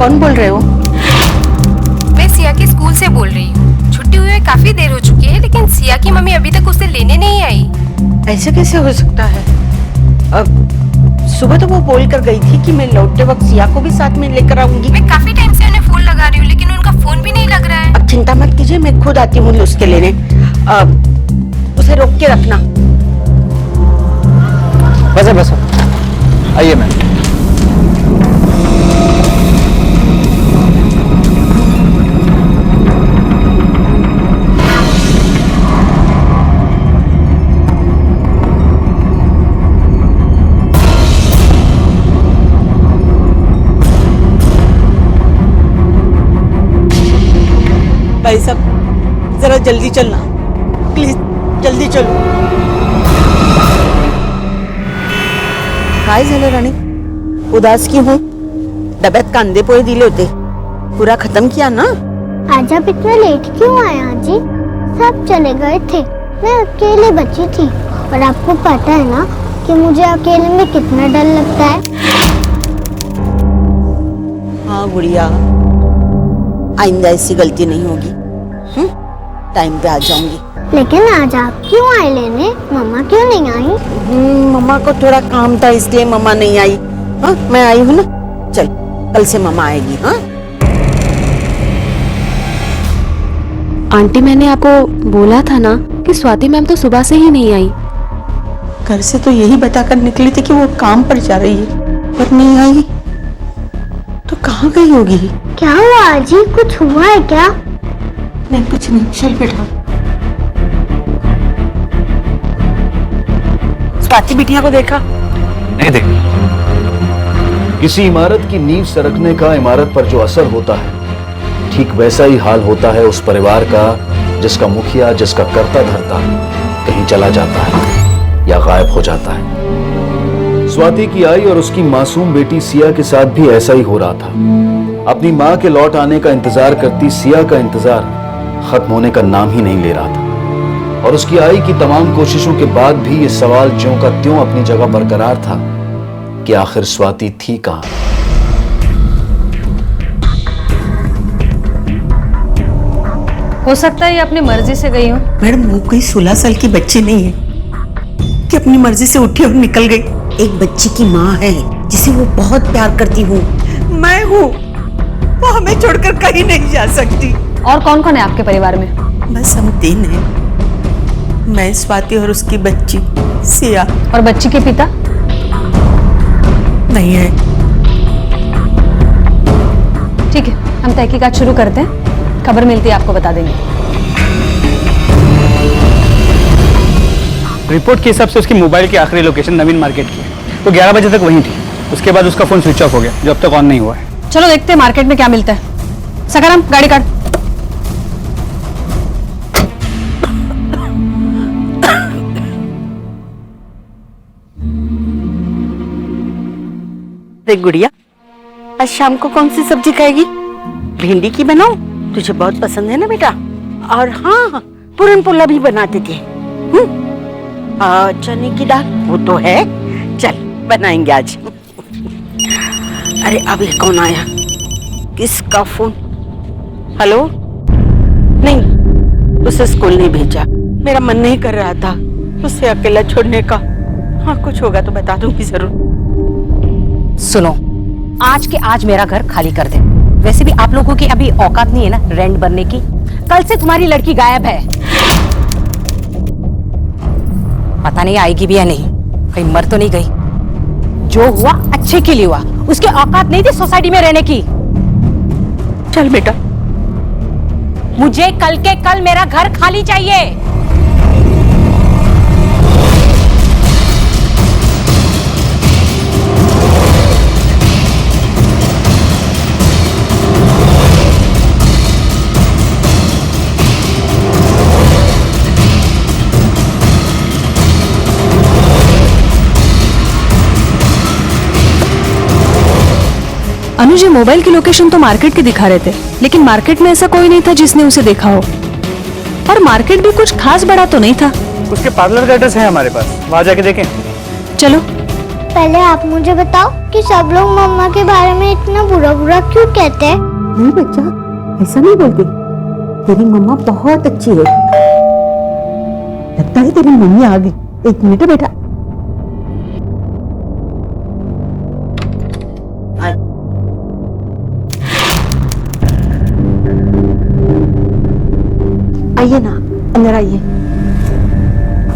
कौन बोल रहे हो? मैं सिया के स्कूल से बोल रही हूँ। छुट्टी हुए काफी देर हो चुकी है, लेकिन सिया की मम्मी अभी तक उसे लेने नहीं आई। ऐसे कैसे हो सकता है? अब सुबह तो वो बोल कर गई थी कि मैं लौटते वक्त सिया को भी साथ में लेकर आऊंगी। मैं काफी टाइम से उन्हें फोन लगा रही हूँ, लेकिन उनका फोन भी नहीं लग रहा है। अब चिंता मत कीजिए, मैं खुद आती हूँ उसके लेने। उसे रोक के रखना। बस आइए मैम। भाई साहब जरा जल्दी चलना, प्लीज जल्दी चलो। काय झालं राणी, उदास की हूँ? डब्यात कांदे पोहे दिले होते, पूरा खत्म किया ना? आज आप इतना लेट क्यों आए आजी? सब चले गए थे, मैं अकेले बची थी। और आपको पता है ना कि मुझे अकेले में कितना डर लगता है। हाँ गुड़िया, आइंदा ऐसी गलती नहीं होगी। टाइम पे आ जाऊंगी। लेकिन आज आप क्यों आए लेने? मम्मा क्यों नहीं आई? मम्मा को थोड़ा काम था इसलिए मम्मा नहीं आई। हाँ मैं आई हूँ ना, चल कल से मम्मा आएगी। हाँ आंटी, मैंने आपको बोला था ना कि स्वाति मैम तो सुबह से ही नहीं आई। घर से तो यही बताकर निकली थी कि वो काम पर जा रही है, पर नहीं आई तो कहाँ गई होगी? क्या हुआ आजी, कुछ हुआ है क्या? नहीं कुछ नहीं, चल बेटा। स्वाति बिटिया को देखा? नहीं देखा। किसी इमारत की नींव सरकने का इमारत पर जो असर होता है, ठीक वैसा ही हाल होता है उस परिवार का जिसका मुखिया, जिसका कर्ता धर्ता कहीं चला जाता है या गायब हो जाता है। स्वाति की आई और उसकी मासूम बेटी सिया के साथ भी ऐसा ही हो रहा था। अपनी मां के लौट आने का इंतजार करती सिया का इंतजार खत्म होने का नाम ही नहीं ले रहा था। और उसकी आई की तमाम कोशिशों के बाद भी ये सवाल ज्यों का त्यों अपनी जगह बरकरार था कि आखिर स्वाति थी कहां। हो सकता है ये अपनी मर्जी से गई हो। मैडम वो कोई 16 साल की बच्ची नहीं है कि अपनी मर्जी से उठी और निकल गई। एक बच्ची की माँ है जिसे वो बहुत प्यार करती हूँ, मैं हूँ। वो हमें छोड़कर कहीं नहीं जा सकती। और कौन कौन है आपके परिवार में? बस हम 3 हैं, मैं, स्वाति और उसकी बच्ची सिया। और बच्ची के पिता? नहीं है। ठीक है, हम तहकीकात शुरू करते हैं, खबर मिलती है आपको बता देंगे। रिपोर्ट के हिसाब से उसकी मोबाइल की आखिरी लोकेशन नवीन मार्केट की है, तो 11 बजे तक वहीं थी। उसके बाद उसका फोन स्विच ऑफ हो गया, जो अब तक ऑन नहीं हुआ है। चलो देखते हैं मार्केट में क्या मिलता है। सकाराम, गाड़ी काट। देख गुड़िया, आज शाम को कौन सी सब्जी खाएगी? भिंडी की बनाऊं? तुझे बहुत पसंद है ना बेटा। और हाँ, पूरन पोला भी बनाते थे। चने की दाल वो तो है, चल बनाएंगे आज। अरे अभी कौन आया? किसका फोन? हेलो? नहीं, उसे स्कूल नहीं भेजा, मेरा मन नहीं कर रहा था उसे अकेला छोड़ने का। हाँ कुछ होगा तो बता दूंगी जरूर। सुनो, आज के आज मेरा घर खाली कर दे। वैसे भी आप लोगों की अभी औकात नहीं है ना रेंट भरने की। कल से तुम्हारी लड़की गायब है, पता नहीं आएगी भी या नहीं, कहीं मर तो नहीं गई। जो हुआ अच्छे के लिए हुआ, उसके औकात नहीं थी सोसाइटी में रहने की। चल बेटा, मुझे कल के कल मेरा घर खाली चाहिए। अनुज, मोबाइल की लोकेशन तो मार्केट की दिखा रहे थे, लेकिन मार्केट में ऐसा कोई नहीं था जिसने उसे देखा हो। और मार्केट भी कुछ खास बड़ा तो नहीं था। उसके पार्लर का एड्रेस है हमारे पास, वहां जाके देखें। चलो। पहले आप मुझे बताओ कि सब लोग मम्मा के बारे में इतना बुरा बुरा क्यों कहते हैं? नहीं बच्चा, ऐसा नहीं बोलती। तेरी मम्मा बहुत अच्छी है। लगता है तेरी मम्मी आ गई। एक मिनट बेटा। आइए ना, अंदर आइए।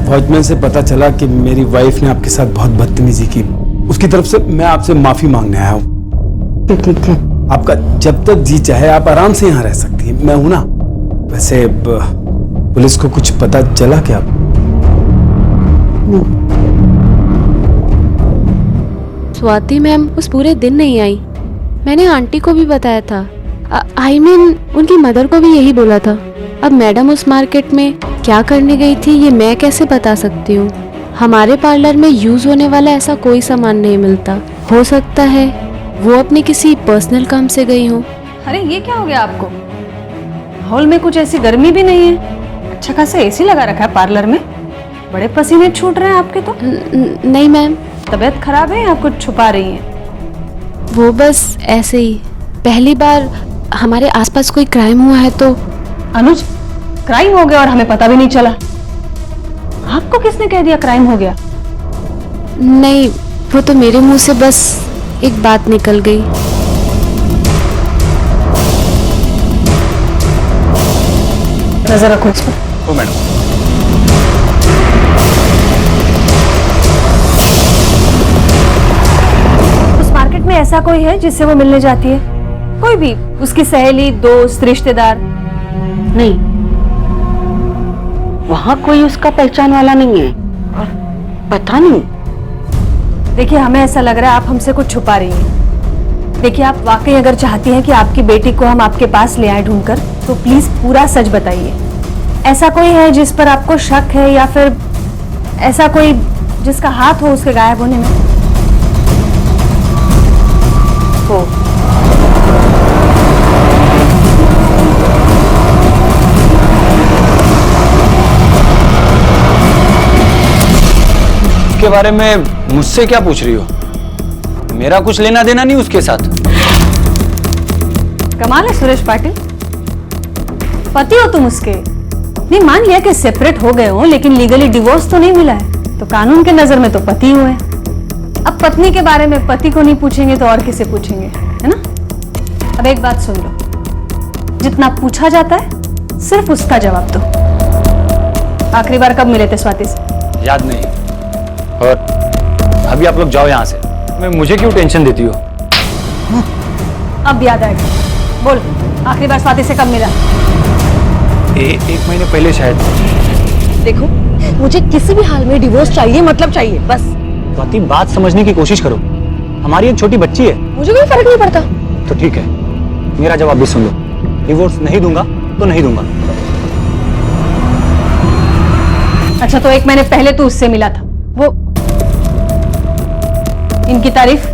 वॉचमैन से पता चला कि मेरी वाइफ ने आपके साथ बहुत बदतमीजी की। उसकी तरफ से मैं आपसे माफी मांगने आया हूँ। ठीक है। आपका जब तक जी चाहे आप आराम से यहाँ रह सकती हैं, मैं हूं ना। वैसे पुलिस को कुछ पता चला क्या? नहीं। स्वाति मैम उस पूरे दिन नहीं आई। मैंने आंटी को भी बताया था। आई मीन उनकी मदर को भी यही बोला था। अब मैडम उस मार्केट में क्या करने गई थी ये मैं कैसे बता सकती हूँ। हमारे पार्लर में यूज होने वाला ऐसा कोई सामान नहीं मिलता। हो सकता है वो अपने किसी पर्सनल काम से गई हो। अरे ये क्या हो गया आपको? हॉल में कुछ ऐसी गर्मी भी नहीं है। अच्छा खासा एसी लगा रखा है पार्लर में। बड़े पसीने छूट रहे हैं आपके तो। नहीं मैम। तबीयत खराब है या कुछ छुपा रही हैं? वो बस ऐसे ही। पहली बार हमारे आसपास कोई क्राइम हुआ है तो। अनुज, क्राइम हो गया और हमें पता भी नहीं चला? आपको किसने कह दिया क्राइम हो गया? नहीं, वो तो मेरे मुंह से बस एक बात निकल गई। नजर रखो इस पर। ओ मैडम। उस मार्केट में ऐसा कोई है जिससे वो मिलने जाती है? कोई भी, उसकी सहेली, दोस्त, रिश्तेदार? नहीं, वहाँ कोई उसका पहचान वाला नहीं है। और पता नहीं। देखिए, हमें ऐसा लग रहा है आप हमसे कुछ छुपा रही हैं। देखिए, आप वाकई अगर चाहती हैं कि आपकी बेटी को हम आपके पास ले आए ढूंढकर, तो प्लीज पूरा सच बताइए। ऐसा कोई है जिस पर आपको शक है या फिर ऐसा कोई जिसका हाथ हो उसके गायब होने में? हो। उसके बारे में मुझसे क्या पूछ रही हो? मेरा कुछ लेना देना नहीं उसके साथ। कमाल है सुरेश पाटिल, पति हो तुम उसके। नहीं, मान लिया कि सेपरेट हो गए हो, लेकिन लीगली डिवोर्स तो नहीं मिला है, तो कानून के नजर में तो पति हुए। अब पत्नी के बारे में पति को नहीं पूछेंगे तो और किसे पूछेंगे, है ना? अब एक बात सुन लो, जितना पूछा जाता है सिर्फ उसका जवाब दो। आखिरी बार कब मिले थे स्वाति से? याद नहीं। और अभी आप लोग जाओ यहाँ से। मैं मुझे क्यों टेंशन देती हो? अब याद आएगा। बोल, आखिरी बार स्वाति से कब मिला? एक महीने पहले शायद। देखो, मुझे किसी भी हाल में डिवोर्स चाहिए, मतलब चाहिए, बस। स्वाति, बात समझने की कोशिश करो। हमारी एक छोटी बच्ची है। मुझे कोई फर्क नहीं पड़ता। तो ठीक है, मेरा जवाब भी सुन लो। डिवोर्स नहीं दूंगा तो नहीं दूंगा। अच्छा, तो एक महीने पहले तू उससे मिला था, वो इनकी तारीफ?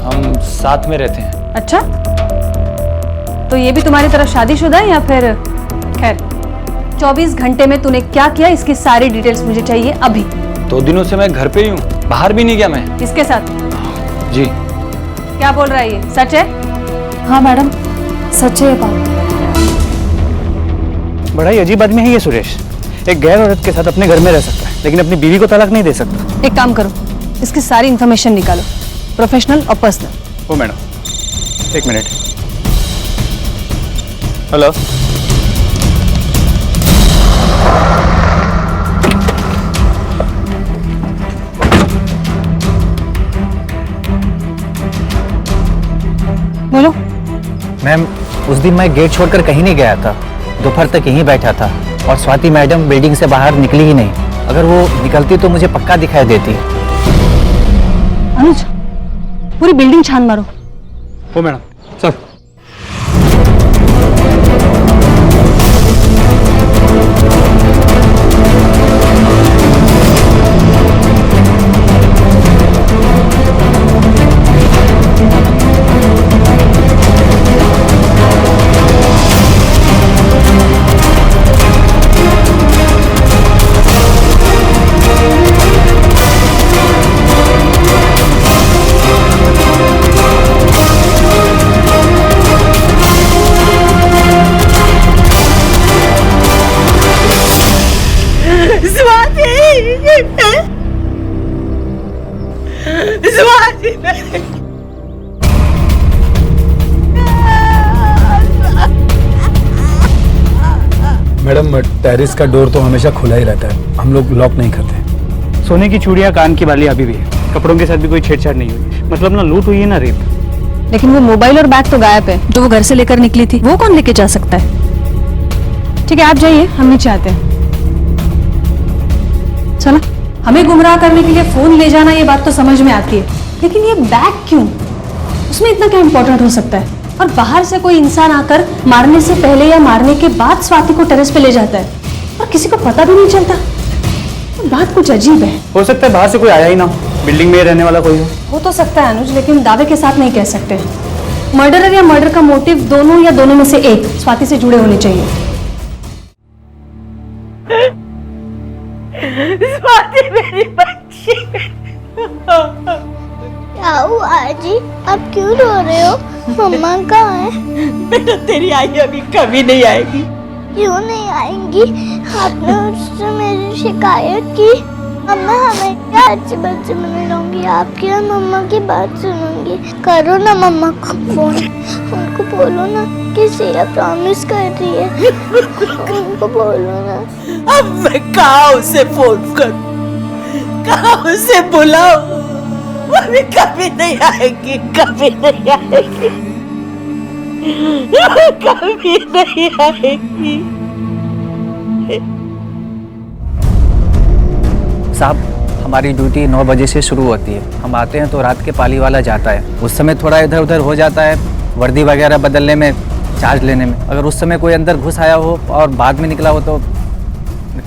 हम साथ में रहते हैं। अच्छा, तो ये भी तुम्हारी तरह शादीशुदा है या फिर? खैर, 24 घंटे में तूने क्या किया इसकी सारी डिटेल्स मुझे चाहिए अभी। 2 दिनों से मैं घर पे ही हूँ, बाहर भी नहीं गया मैं। किसके साथ? जी। क्या बोल रहा है ये, सच है? हाँ मैडम, सच है ये बात। बड़ा ही अजीब आदमी है ये सुरेश। एक गैर औरत के साथ अपने घर में रह सकता है, लेकिन अपनी बीवी को तलाक नहीं दे सकता। एक काम करो, इसकी सारी इंफॉर्मेशन निकालो, प्रोफेशनल और पर्सनल। ओ मैडम, एक मिनट। हेलो। बोलो। मैम, उस दिन मैं गेट छोड़कर कहीं नहीं गया था। दोपहर तक यहीं बैठा था और स्वाति मैडम बिल्डिंग से बाहर निकली ही नहीं। अगर वो निकलती तो मुझे पक्का दिखाई देती। अनुज, पूरी बिल्डिंग छान मारो। ओ मैडम, चल। स्वाति मेरी मैडम टेरेस का डोर तो हमेशा खुला ही रहता है, हम लोग लॉक नहीं करते। सोने की चूड़ियां, कान की बाली अभी भी है। कपड़ों के साथ भी कोई छेड़छाड़ नहीं हुई। मतलब ना लूट हुई है ना रेप। लेकिन वो मोबाइल और बैग तो गायब है जो वो घर से लेकर निकली थी, वो कौन लेके जा सकता है? ठीक है, आप जाइए, हम नीचे आते हैं। चलो, हमें गुमराह करने के लिए फोन ले जाना, ये बात तो समझ में आती है, लेकिन ये बैग क्यों? उसमें इतना क्या इंपॉर्टेंट हो सकता है? और बाहर से कोई इंसान आकर मारने से पहले या मारने के बाद स्वाति को टेरेस पे ले जाता है और किसी को पता भी नहीं चलता। तो बात कुछ अजीब है। हो सकता है बाहर से कोई आया ही ना हो, बिल्डिंग में रहने वाला कोई हो तो सकता है अनुज, लेकिन दावे के साथ नहीं कह सकते। मर्डरर या मर्डर का मोटिव दोनों या दोनों में से एक स्वाति से जुड़े होने चाहिए। स्वाति मेरी बच्ची। क्या हुआ जी, आप क्यों रो रहे हो? मम्मा कहाँ है? बेटा तेरी आई अभी कभी नहीं आएगी। क्यों नहीं आएंगी? आपने उससे मेरी शिकायत की। अम्मा हमें क्या अच्छे बच्चे बने रहूंगी, आपकी और मम्मा की बात सुनूंगी। करो ना मम्मा को फोन, उनको बोलो ना कि सिया प्रॉमिस कर रही है, उनको बोलो ना। अब मैं कहाँ उसे फोन करूं, कहाँ उसे बुलाऊं? वो भी कभी नहीं आएगी, कभी नहीं आएगी, कभी नहीं आएगी। साहब, हमारी ड्यूटी 9 बजे से शुरू होती है। हम आते हैं तो रात के पाली वाला जाता है, उस समय थोड़ा इधर उधर हो जाता है, वर्दी वगैरह बदलने में, चार्ज लेने में। अगर उस समय कोई अंदर घुस आया हो और बाद में निकला हो तो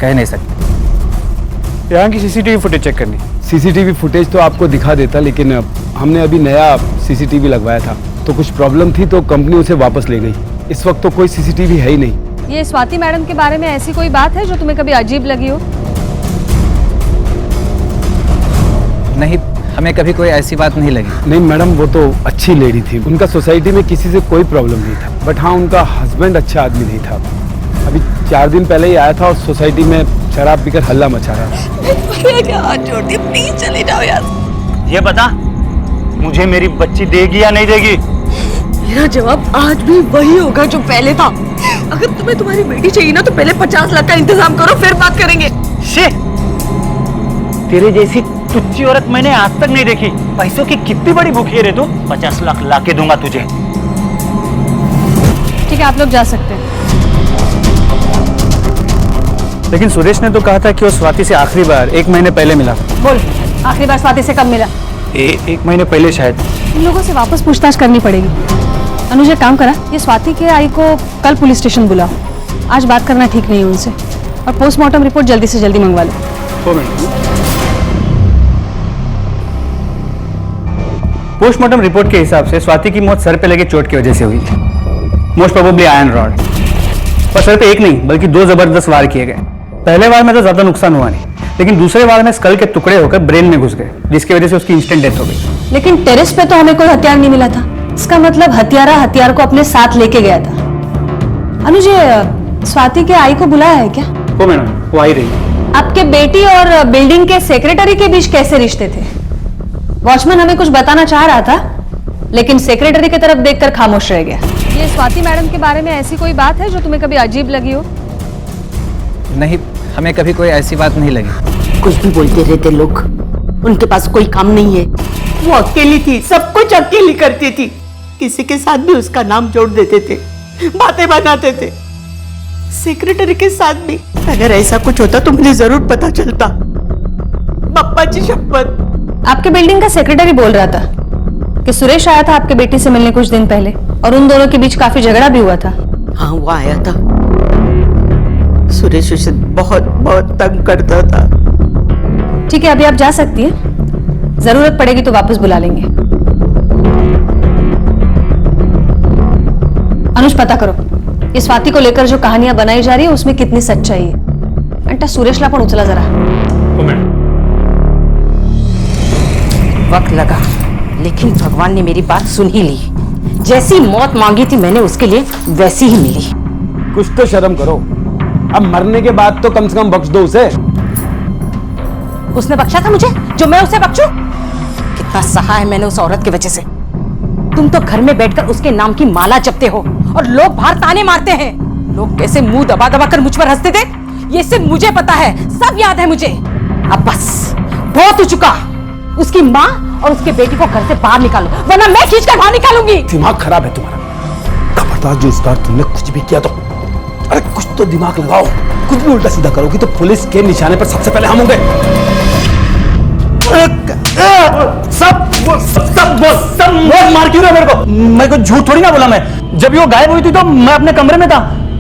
कह नहीं सकते। यहाँ की सीसीटीवी फुटेज चेक करनी। सीसीटीवी फुटेज तो आपको दिखा देता, लेकिन हमने अभी नया सीसीटीवी लगवाया था, तो कुछ प्रॉब्लम थी तो कंपनी उसे वापस ले गई। इस वक्त तो कोई सीसीटीवी है ही नहीं। ये स्वाति मैडम के बारे में ऐसी कोई बात है जो तुम्हें कभी अजीब लगी हो? नहीं, हमें कभी कोई ऐसी बात नहीं लगी। नहीं मैडम, वो तो अच्छी लेडी थी, उनका सोसाइटी में किसी से कोई प्रॉब्लम नहीं था। बट हाँ, उनका हस्बैंड अच्छा आदमी नहीं था। अभी 4 दिन पहले ही आया था और सोसाइटी में शराब पीकर हल्ला मचा रहा था। हाथ जोड़ दी, प्लीज चले जाओ यार। ये बता, मुझे मेरी बच्ची देगी या नहीं देगी? मेरा जवाब आज भी वही होगा जो पहले था। अगर तुम्हें तुम्हारी बेटी चाहिए ना तो पहले 50 लाख का इंतजाम करो, फिर बात करेंगे। शे, तेरे जैसी तुच्ची औरत मैंने आज तक नहीं देखी। पैसों की कितनी बड़ी भूखी है रे तू। 50 लाख लाके दूंगा तुझे। ठीक है, आप लोग जा सकते हैं। लेकिन सुरेश ने तो कहा था कि वो स्वाति से आखिरी बार 1 महीने पहले मिला। बोल, आखिरी बार स्वाति से कब मिला? 1 महीने पहले शायद। इन लोगों से वापस पूछताछ करनी पड़ेगी। अनुज, एक काम करा, ये स्वाति के आई को कल पुलिस स्टेशन बुलाओ। आज बात करना ठीक नहीं है उनसे, और पोस्टमार्टम रिपोर्ट जल्दी से जल्दी मंगवा लो। पोस्टमार्टम रिपोर्ट के हिसाब से स्वाति की मौत सर पे लगे चोट की वजह से हुई है। Most probably iron rod. पर सर पे एक नहीं बल्कि 2 जबरदस्त वार किए गए। पहले वार में तो ज्यादा नुकसान हुआ नहीं, लेकिन दूसरे वार में स्कल के टुकड़े होकर ब्रेन में घुस गए, जिसकी वजह से उसकी इंस्टेंट डेथ हो गई। लेकिन टेरेस पे तो हमें कोई हथियार नहीं मिला था। इसका मतलब हत्यारा हथियार को अपने साथ लेके गया था। अनुज, स्वाति के आई को बुलाया है क्या? वो मैडम, वो आई रही। आपके बेटी और बिल्डिंग के सेक्रेटरी के बीच कैसे रिश्ते थे? वॉचमैन हमें कुछ बताना चाह रहा था, लेकिन सेक्रेटरी की तरफ देखकर खामोश रह गया। ये स्वाति मैडम के बारे में ऐसी कोई बात है जो तुम्हें कभी अजीब लगी हो? नहीं, हमें कभी कोई ऐसी बात नहीं लगी। कुछ भी बोलते रहते लोग, उनके पास कोई काम नहीं है। वो अकेली थी, सब कुछ अकेली करती थी। किसी के साथ भी उसका नाम जोड़ देते थे, बातें बनाते थे। सेक्रेटरी के साथ भी। अगर ऐसा कुछ होता तो मुझे जरूर पता चलता। पप्पा जी शपथ। आपके बिल्डिंग का सेक्रेटरी बोल रहा था कि सुरेश आया था आपके बेटी से मिलने कुछ दिन पहले, और उन दोनों के बीच काफी झगड़ा भी हुआ था। हाँ, वो आया था। सुरेश उसे बहुत बहुत तंग करता था। ठीक है, अभी आप जा सकती हैं। जरूरत पड़ेगी तो वापस बुला लेंगे। अनुज, पता करो ये स्वाति को लेकर जो कहानियां बनाई जा रही है उसमें कितनी सच्चाई है। अंटा सुरेशला पण उचला जरा। वक्त लगा, लेकिन भगवान ने मेरी बात सुन ही ली। जैसी मौत मांगी थी मैंने उसके लिए वैसी ही मिली। कुछ तो शर्म करो। अब मरने के बाद तो कम से कम बख्श दो उसे। उसने बख्शा था मुझे जो मैं उसे बख्शूं? कितना सहा है मैंने उस औरत की वजह से। तुम तो घर में बैठकर उसके नाम की माला जपते हो और लोग बाहर ताने मारते हैं। लोग कैसे मुंह दबा दबा कर मुझ पर हंसते थे, ये सिर्फ मुझे पता है, सब याद है मुझे। अब बस बहुत हो चुका। उसकी माँ और उसके बेटी को घर से बाहर निकालो, वरना मैं खींच कर बाहर निकालूंगी। दिमाग खराब है तुम्हारा। खबरदार जो इस बार तुमने कुछ भी किया तो, अरे कुछ तो दिमाग लगाओ। कुछ भी उल्टा सीधा करोगी तो पुलिस के निशाने पर सबसे पहले हम होंगे। सब मार क्यों रहे मेरे को? मैं कुछ झूठ थोड़ी ना बोला। मैं जब वो गायब हुई थी तो मैं अपने कमरे में था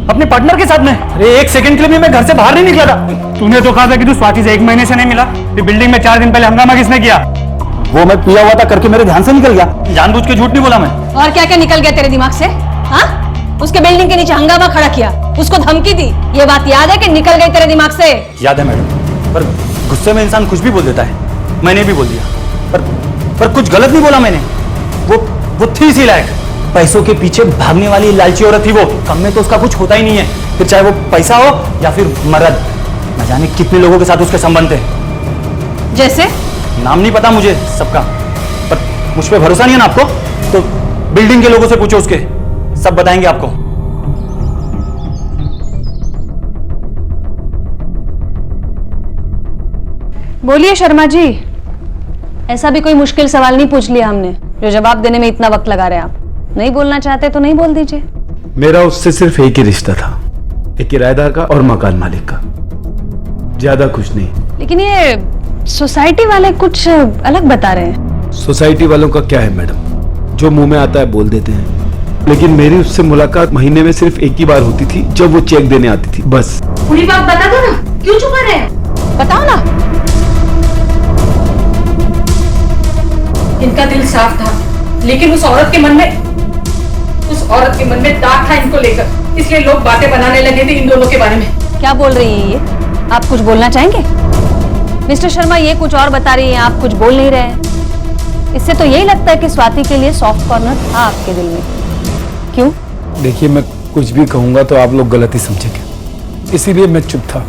अपने पार्टनर के साथ में। अरे एक सेकंड के लिए मैं घर से बाहर नहीं निकला था। तूने तो कहा था कि तू स्वाति से 1 महीने से नहीं मिला। फिर बिल्डिंग में 4 दिन पहले हंगामा किसने किया? वो मैं पिया हुआ था करके मेरे ध्यान से निकल गया। जानबूझ के झूठ नहीं बोला मैं। और क्या क्या निकल गया तेरे दिमाग से? हाँ, उसके बिल्डिंग के नीचे हंगामा खड़ा किया, उसको धमकी दी, ये बात याद है कि निकल गई तेरे दिमाग से? याद है मैडम, पर गुस्से में इंसान कुछ भी बोल देता है। मैंने भी बोल दिया, पर कुछ गलत नहीं बोला मैंने। वो थी इसी लायक। पैसों के पीछे भागने वाली लालची औरत थी वो। कम में तो उसका कुछ होता ही नहीं है, फिर चाहे वो पैसा हो या फिर मर्द। न जाने कितने लोगों के साथ उसके संबंध थे। जैसे? नाम नहीं पता मुझे सबका, पर मुझ पे भरोसा नहीं है ना आपको? तो बिल्डिंग के लोगों से पूछो, उसके सब बताएंगे आपको। बोलिए शर्मा जी, ऐसा भी कोई मुश्किल सवाल नहीं पूछ लिया हमने जो जवाब देने में इतना वक्त लगा रहे हैं आप। नहीं बोलना चाहते तो नहीं बोल दीजिए। मेरा उससे सिर्फ एक ही रिश्ता था, एक किराएदार का और मकान मालिक का, ज्यादा कुछ नहीं। लेकिन ये सोसाइटी वाले कुछ अलग बता रहे हैं। सोसाइटी वालों का क्या है मैडम, जो मुंह में आता है बोल देते हैं। लेकिन मेरी उससे मुलाकात महीने में सिर्फ एक ही बार होती थी, जब वो चेक देने आती थी, बस। पूरी बात बता दो ना, क्यों छुपा रहे हैं? बताओ ना। इनका दिल साफ था, लेकिन उस औरत के मन में दाग था इनको लेकर, इसलिए लोग बातें बनाने लगे थे इन दोनों के बारे में। क्या बोल रही है ये? आप कुछ बोलना चाहेंगे? मिस्टर शर्मा, ये कुछ और बता रही हैं, आप कुछ बोल नहीं रहे हैं। इससे तो यही लगता है कि स्वाति के लिए सॉफ्ट कॉर्नर था आपके दिल में। क्यों? देखिए, मैं कुछ भी कहूंगा तो आप लोग गलत ही समझेंगे, इसीलिए मैं चुप था।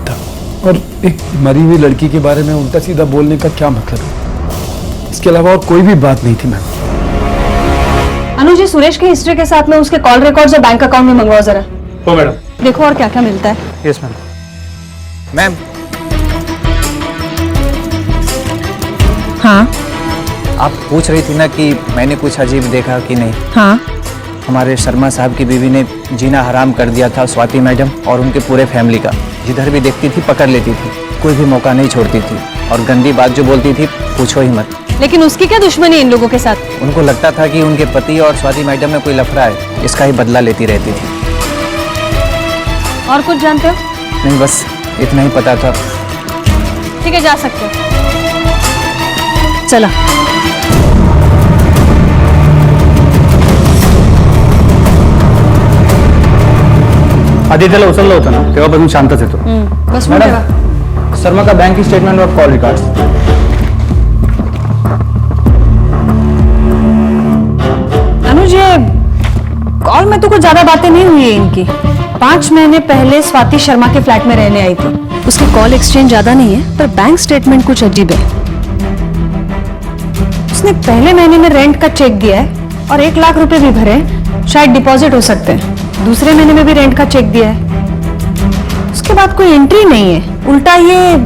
और एक मरी हुई लड़की के बारे में उल्टा सीधा बोलने का क्या मतलब है? इसके अलावा और कोई भी बात नहीं थी मैम। अनुज जी, सुरेश की हिस्ट्री के साथ में उसके कॉल रिकॉर्ड्स और बैंक अकाउंट में मंगवाओ जरा। हो मैडम। देखो और क्या क्या मिलता है। Yes ma'am. मैम। हाँ। आप पूछ रही थी ना कि मैंने कुछ अजीब देखा कि नहीं। हाँ। हमारे शर्मा साहब की बीवी ने जीना हराम कर दिया था स्वाति मैडम और उनके पूरे फैमिली का। जिधर भी देखती थी पकड़ लेती थी, कोई भी मौका नहीं छोड़ती थी, और गंदी बात जो बोलती थी पूछो ही मत। लेकिन उसकी क्या दुश्मनी इन लोगों के साथ? उनको लगता था कि उनके पति और स्वाति मैडम में कोई लफड़ा है, इसका ही बदला लेती रहती थी। और कुछ जानते हो? नहीं, बस इतना ही पता था। ठीक है, जा सकते हो। चला। आदित्यला उचललं होतं ना तेव्हापासून शांतच येतो। बस मॅडम, शर्मा का बैंक स्टेटमेंट और कॉल रिकॉर्ड्स। अनुज, ये कॉल में तो कुछ ज्यादा बातें नहीं हुई है इनकी। 5 महीने पहले स्वाति शर्मा के फ्लैट में रहने आई थी। उसकी कॉल एक्सचेंज ज्यादा नहीं है, पर बैंक स्टेटमेंट कुछ अजीब है। उसने पहले महीने में रेंट का चेक दिया है और 1 लाख रुपए भी भरे, शायद डिपॉजिट हो सकते हैं। दूसरे महीने में भी रेंट का चेक दिया है। उसके बाद कोई एंट्री नहीं है। उल्टा ये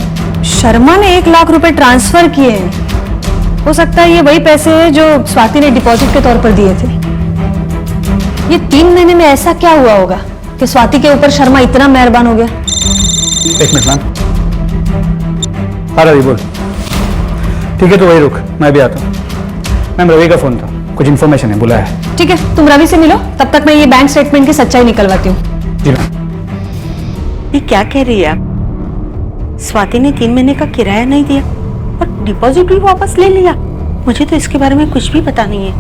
शर्मा ने 1 लाख रुपए ट्रांसफर किए हैं। हो सकता है ये वही पैसे हैं जो स्वाति ने डिपॉजिट के तौर पर दिए थे। ये 3 महीने में ऐसा क्या हुआ होगा कि स्वाति के ऊपर शर्मा इतना मेहरबान हो गया? 1 मिनट मैम। हाँ रवि बोल। ठीक है, तो वही रुक, मैं भी आता हूँ। मैम, रवि का फोन था, कुछ इन्फॉर्मेशन है, बुलाया है। ठीक है, तुम रवि से मिलो, तब तक मैं ये बैंक स्टेटमेंट की सच्चाई निकलवाती हूँ। जी मैम। ये क्या कह रही है आप? स्वाति ने 3 महीने का किराया नहीं दिया और डिपॉजिट भी वापस ले लिया। मुझे तो इसके बारे में कुछ भी पता नहीं है।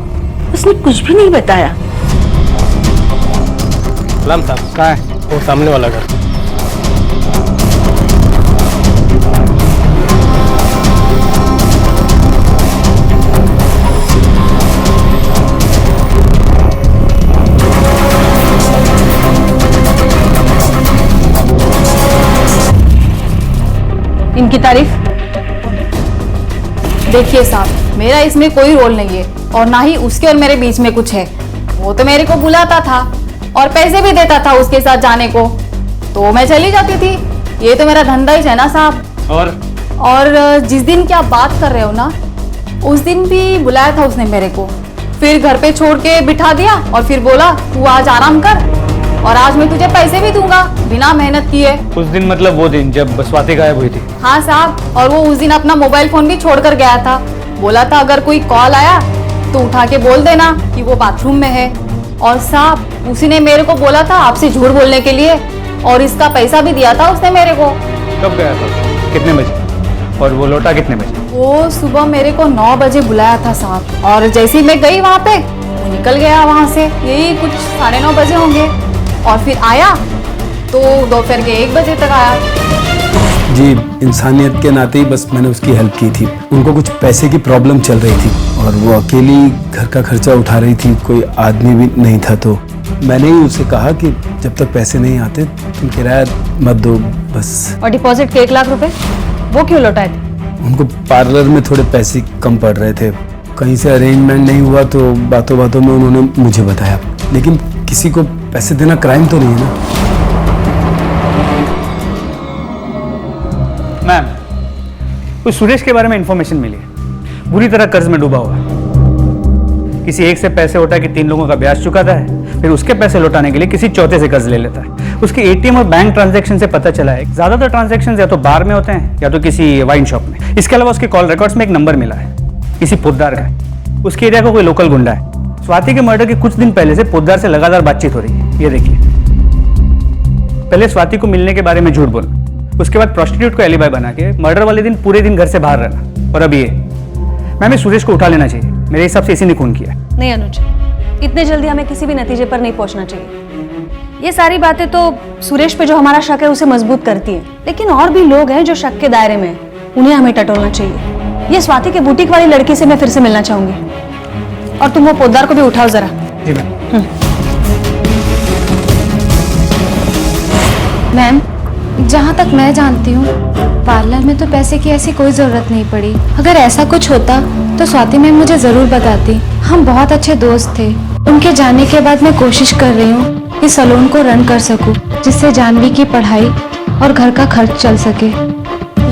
उसने कुछ भी नहीं बताया। सलाम साहब। कहाँ है? वो सामने वाला घर। इनकी तारीफ देखिए साहब, मेरा इसमें कोई रोल नहीं है और ना ही उसके और मेरे बीच में कुछ है। वो तो मेरे को बुलाता था और पैसे भी देता था उसके साथ जाने को, तो मैं चली जाती थी। ये तो मेरा धंधा ही है ना साहब। और जिस दिन की आप बात कर रहे हो ना, उस दिन भी बुलाया था उसने मेरे को, फिर घर पे छोड़ के बिठा दिया और फिर बोला तू आज आराम कर और आज मैं तुझे पैसे भी दूंगा बिना मेहनत किए। उस दिन मतलब वो दिन जब स्वाति गायब हुई थी? हाँ साहब, और वो उस दिन अपना मोबाइल फोन भी छोड़ कर गया था। बोला था अगर कोई कॉल आया तो उठा के बोल देना कि वो बाथरूम में है। और साहब उसी ने मेरे को बोला था आपसे झूठ बोलने के लिए, और इसका पैसा भी दिया था उसने मेरे को। कब गया था, कितने बजे, और वो लौटा कितने बजे? वो सुबह मेरे को 9 बजे बुलाया था साहब, और जैसे ही मैं गई वहाँ पे वो निकल गया वहाँ से, यही कुछ 9:30 बजे होंगे। और फिर आया तो दोपहर के 1 बजे तक आया। जी, इंसानियत के नाते ही बस मैंने उसकी हेल्प की थी। उनको कुछ पैसे की प्रॉब्लम चल रही थी और वो अकेली घर का खर्चा उठा रही थी, कोई आदमी भी नहीं था। तो मैंने ही उसे कहा कि जब तक पैसे नहीं आते तुम किराया मत दो बस। और डिपॉजिट के 1 लाख रुपए वो क्यों लौटाए थे? उनको पार्लर में थोड़े पैसे कम पड़ रहे थे, कहीं से अरेंजमेंट नहीं हुआ तो बातों बातों में उन्होंने मुझे बताया। लेकिन किसी को पैसे देना क्राइम तो नहीं है ना। मैम, कुछ सुरेश के बारे में इंफॉर्मेशन मिली है। बुरी तरह कर्ज में डूबा हुआ है। किसी एक से पैसे उठा के 3 लोगों का ब्याज चुकाता है, फिर उसके पैसे लौटाने के लिए किसी चौथे से कर्ज ले लेता है। उसके एटीएम और बैंक ट्रांजैक्शन से पता चला है ज्यादातर ट्रांजैक्शन या तो बार में होते हैं या तो किसी वाइन शॉप में। इसके अलावा उसके कॉल रिकॉर्ड्स में एक नंबर मिला है, किसी पोद्दार का। उसके एरिया का कोई लोकल गुंडा है। स्वाति के मर्डर के कुछ दिन पहले से पोद्दार से लगातार बातचीत हो रही है। ये देखिए, पहले स्वाति को मिलने के बारे में झूठ बोलना, उसके बाद प्रोस्टिट्यूट को एलिबाई बना के मर्डर वाले दिन पूरे दिन घर से बाहर रहना, और अब ये। मैम, सुरेश को उठा लेना चाहिए। मेरे हिसाब से इसी ने खून किया। नहीं अनुज, इतने जल्दी हमें किसी भी नतीजे पर नहीं पहुंचना चाहिए। ये सारी बातें तो सुरेश पे जो हमारा शक है उसे मजबूत करती है, लेकिन और भी लोग हैं जो शक के दायरे में, उन्हें हमें टटोलना चाहिए। ये स्वाति के बुटीक वाली लड़की से मैं फिर से मिलना चाहूंगी, और तुम वो पोद्दार को भी उठाओ जरा। जी मैम। मैम, जहाँ तक मैं जानती हूँ पार्लर में तो पैसे की ऐसी कोई ज़रूरत नहीं पड़ी। अगर ऐसा कुछ होता तो स्वाति मैम मुझे ज़रूर बताती। हम बहुत अच्छे दोस्त थे। उनके जाने के बाद मैं कोशिश कर रही हूँ कि सैलून को रन कर सकूँ, जिससे जानवी की पढ़ाई और घर का खर्च चल सके।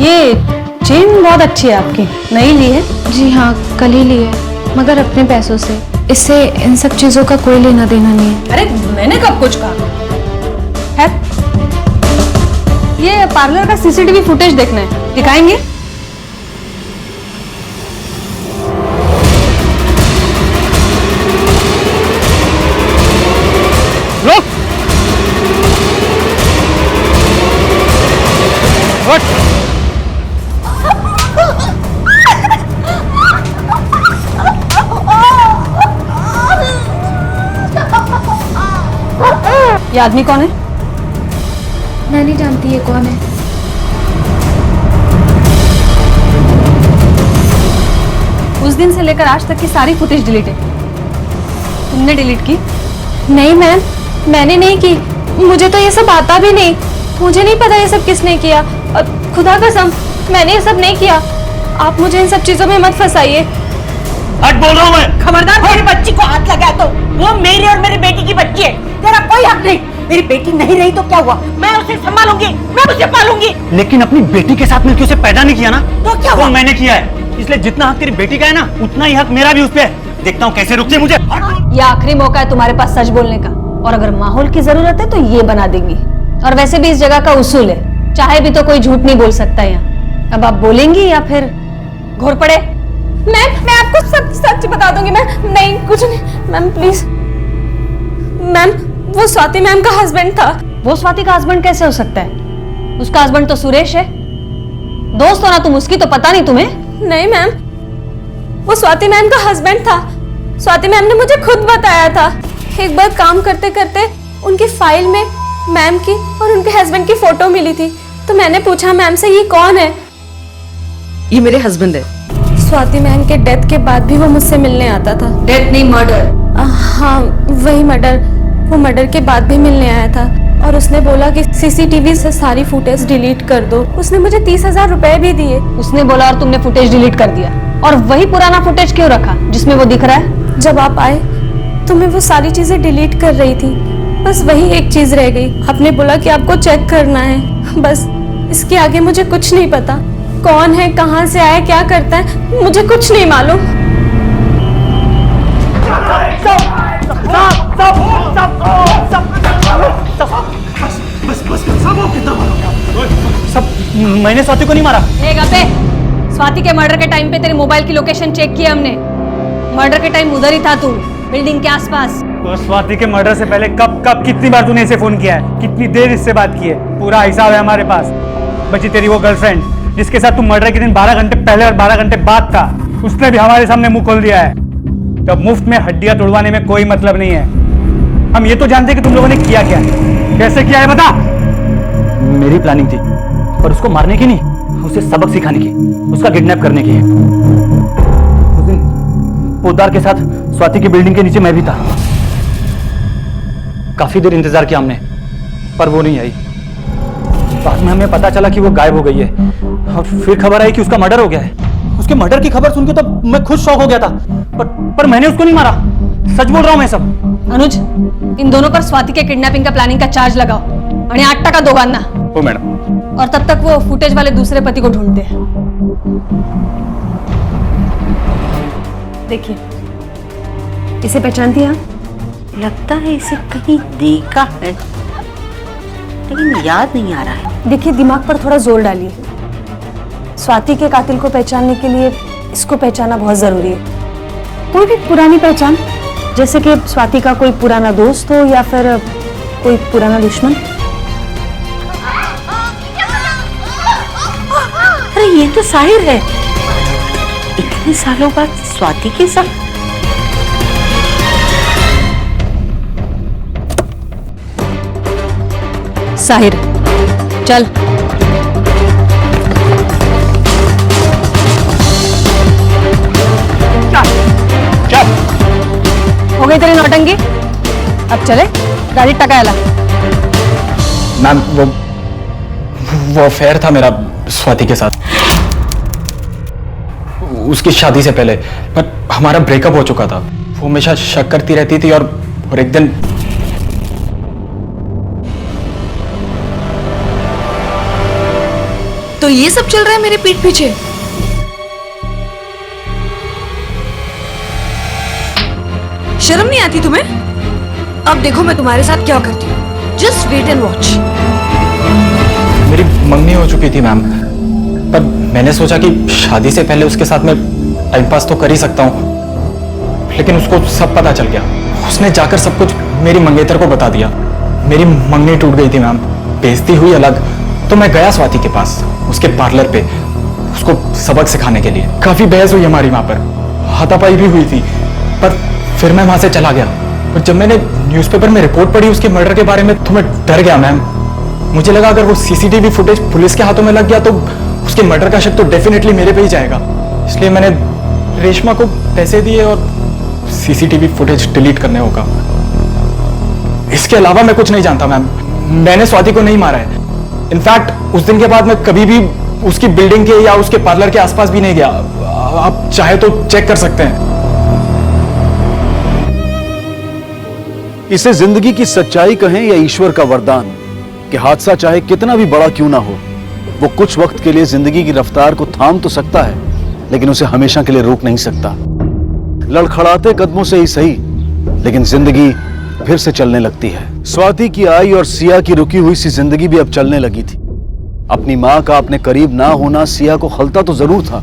ये चेन बहुत अच्छी है आपकी, नई ली है? जी हाँ, कल ही ली है, मगर अपने पैसों से। इससे इन सब चीज़ों का कोई लेना देना नहीं है। अरे मैंने कब कुछ कहा है? ये पार्लर का सीसीटीवी फुटेज देखना है, दिखाएंगे? रुक! ये आदमी कौन है? मैं नहीं जानती ये कौन है। उस दिन से लेकर आज तक की सारी फुटेज डिलीट है। तुमने डिलीट की? नहीं मैम, मैंने नहीं की। मुझे तो ये सब आता भी नहीं। मुझे नहीं पता ये सब किसने किया, और खुदा कसम मैंने ये सब नहीं किया। आप मुझे इन सब चीजों में मत फंसाइए। हट बोल रहा हूँ मैं। खबरदार, मेरी बच्ची को हाथ लगाया तो वो मेरी और मेरी बेटी की बच्ची है, तेरा कोई हक नहीं। मेरी बेटी नहीं रही तो क्या हुआ, मैं उसे संभालूंगी, मैं उसे पालूंगी। लेकिन अपनी बेटी के साथ मिलकर उसे पैदा नहीं किया ना, तो क्या हुआ? वो मैंने किया है, इसलिए जितना हक तेरी बेटी का है ना, उतना ही हक मेरा भी उस पे है। देखता हूँ कैसे रुकती है मुझे। ये आखिरी मौका है तुम्हारे पास सच बोलने का, और अगर माहौल की जरूरत है तो ये बना देंगी। और वैसे भी इस जगह का उसूल है, चाहे भी तो कोई झूठ नहीं बोल सकता यहाँ। अब आप बोलेंगी या फिर घोर पड़े? मैम, मैं आपको सब सच बता दूंगी। मैं नहीं, कुछ नहीं मैम, प्लीज। मैम, वो स्वाति मैम का हस्बैंड था। वो स्वाति का हस्बैंड कैसे हो सकता है? उसका हस्बैंड तो सुरेश है। दोस्त हो ना तुम उसकी, तो पता नहीं तुम्हें? नहीं मैम, वो स्वाति मैम का हस्बैंड था। स्वाति मैम ने मुझे खुद बताया था। एक बार काम करते करते उनकी फाइल में मैम की और उनके हस्बैंड की फोटो मिली थी, तो मैंने पूछा मैम से ये कौन है। ये मेरे हस्बैंड है। स्वाति मैम के डेथ के बाद भी वो मुझसे मिलने आता था। डेथ नहीं, मर्डर। हाँ वही मर्डर। वो मर्डर के बाद भी मिलने आया था, और उसने बोला कि सीसीटीवी से सारी फुटेज डिलीट कर दो। उसने मुझे 30,000 रुपए भी दिए। उसने बोला और तुमने फुटेज डिलीट कर दिया? और वही पुराना फुटेज क्यों रखा जिसमें वो दिख रहा है? जब आप आए तो मैं वो सारी चीजें डिलीट कर रही थी, बस वही एक चीज रह गई। आपने बोला कि आपको चेक करना है, बस इसके आगे मुझे कुछ नहीं पता। कौन है, कहां से आया, क्या करता है, मुझे कुछ नहीं मालूम। सब मैंने स्वाति को नहीं मारा। स्वाति के मर्डर के टाइम पे तेरे मोबाइल की लोकेशन चेक की हमने। मर्डर के टाइम उधर ही था तू, बिल्डिंग के आसपास। तो स्वाति के मर्डर से पहले कब कब कितनी बार तूने इसे फोन किया है, कितनी देर इससे बात की है, पूरा हिसाब है हमारे पास। बची तेरी वो गर्लफ्रेंड जिसके साथ तू मर्डर के दिन 12 घंटे पहले और 12 घंटे बाद था, उसने भी हमारे सामने मुंह खोल दिया है। तब मुफ्त में हड्डियां तोड़वाने में कोई मतलब नहीं है। हम ये तो जानते हैं कि तुम लोगों ने किया क्या है, कैसे किया है, बता। मेरी प्लानिंग थी, पर उसको मारने की नहीं, उसे सबक सिखाने की, उसका किडनैप करने की। उस दिन पोद्दार के साथ स्वाति की बिल्डिंग के नीचे मैं भी था। काफी देर इंतजार किया हमने, पर वो नहीं आई। बाद में हमें पता चला कि वो गायब हो गई है, और फिर खबर आई कि उसका मर्डर हो गया है। उसके मर्डर की खबर सुनकर तो मैं खुद शॉक हो गया था, पर मैंने उसको नहीं मारा। सच बोल रहा हूं मैं सब। अनुज, इन दोनों पर स्वाति के किडनैपिंग का प्लानिंग का चार्ज लगाओ आणि 8 टका दोघांना। ओ मैडम। और तब तक वो फुटेज वाले दूसरे पति को ढूंढते हैं। देखिए, इसे पहचानती हैं आप? लगता है इसे कहीं देखा है, लेकिन याद नहीं आ रहा है। देखिए, दिमाग पर थोड़ा जोर डालिए। स्वाति के कातिल को पहचानने के लिए इसको पहचानना बहुत जरूरी है। कोई भी पुरानी पहचान, जैसे कि स्वाति का कोई पुराना दोस्त हो या फिर कोई पुराना दुश्मन। अरे ये तो साहिर है, इतने सालों बाद स्वाति के साथ। साहिर, चल। चल। हो गई तेरी नौटंकी, अब चले, गाड़ी टकायला। मैम, वो अफेयर था मेरा स्वाति के साथ, उसकी शादी से पहले। पर हमारा ब्रेकअप हो चुका था। वो हमेशा शक करती रहती थी, और एक दिन तो ये सब चल रहा है मेरे पीठ पीछे। शर्म नहीं आती तुम्हें? अब देखो मैं तुम्हारे साथ क्या करती हूँ। Just wait and watch. मेरी मंगनी हो चुकी थी मैम, पर मैंने सोचा कि शादी से पहले उसके साथ मैं टाइम पास तो कर ही सकता हूँ। लेकिन उसको सब पता चल गया। उसने जाकर सब कुछ मेरी मंगेतर को बता दिया। मेरी मंगनी टूट गई थी मैम, बेइज्जती हुई अलग। तो मैं गया स्वाति के पास, उसके पार्लर पे, उसको सबक सिखाने के लिए। काफी बहस हुई हमारी वहां पर, हाथापाई भी हुई थी, पर फिर मैं वहां से चला गया। पर जब मैंने न्यूज़पेपर में रिपोर्ट पढ़ी उसके मर्डर के बारे में, तो मैं डर गया मैम। मुझे लगा अगर वो सीसीटीवी फुटेज पुलिस के हाथों में लग गया तो उसके मर्डर का शक तो डेफिनेटली मेरे पे ही जाएगा। इसलिए मैंने रेशमा को पैसे दिए और सीसीटीवी फुटेज डिलीट करने होगा। इसके अलावा मैं कुछ नहीं जानता मैम। मैंने स्वाति को नहीं मारा है। इनफैक्ट उस दिन के बाद मैं कभी भी उसकी बिल्डिंग के या उसके पार्लर के आसपास भी नहीं गया। आप चाहे तो चेक कर सकते हैं। इसे जिंदगी की सच्चाई कहें या ईश्वर का वरदान कि हादसा चाहे कितना भी बड़ा क्यों ना हो, वो कुछ वक्त के लिए जिंदगी की रफ्तार को थाम तो सकता है, लेकिन उसे हमेशा के लिए रोक नहीं सकता। लड़खड़ाते कदमों से ही सही, लेकिन जिंदगी फिर से चलने लगती है। स्वाति की आई और सिया की रुकी हुई सी जिंदगी भी अब चलने लगी थी। अपनी मां का अपने करीब ना होना सिया को खलता तो जरूर था,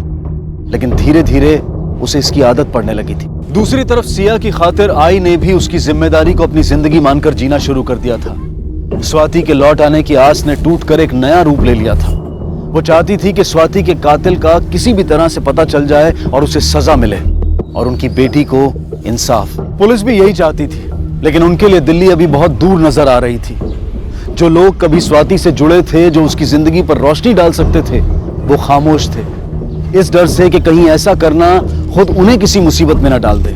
लेकिन धीरे धीरे उसे इसकी आदत पड़ने लगी थी। दूसरी तरफ सिया की खातिर आई ने भी उसकी जिम्मेदारी को अपनी जिंदगी मानकर जीना शुरू कर दिया था। स्वाति के लौट आने की आस ने टूटकर एक नया रूप ले लिया था। वो चाहती थी कि स्वाति के कातिल का किसी भी तरह से पता चल जाए और उसे सजा मिले, और उनकी बेटी को इंसाफ। पुलिस भी यही चाहती थी, लेकिन उनके लिए दिल्ली अभी बहुत दूर नजर आ रही थी। जो लोग कभी स्वाति से जुड़े थे, जो उसकी जिंदगी पर रोशनी डाल सकते थे, वो खामोश थे, इस डर से कि कहीं ऐसा करना खुद उन्हें किसी मुसीबत में न डाल दे।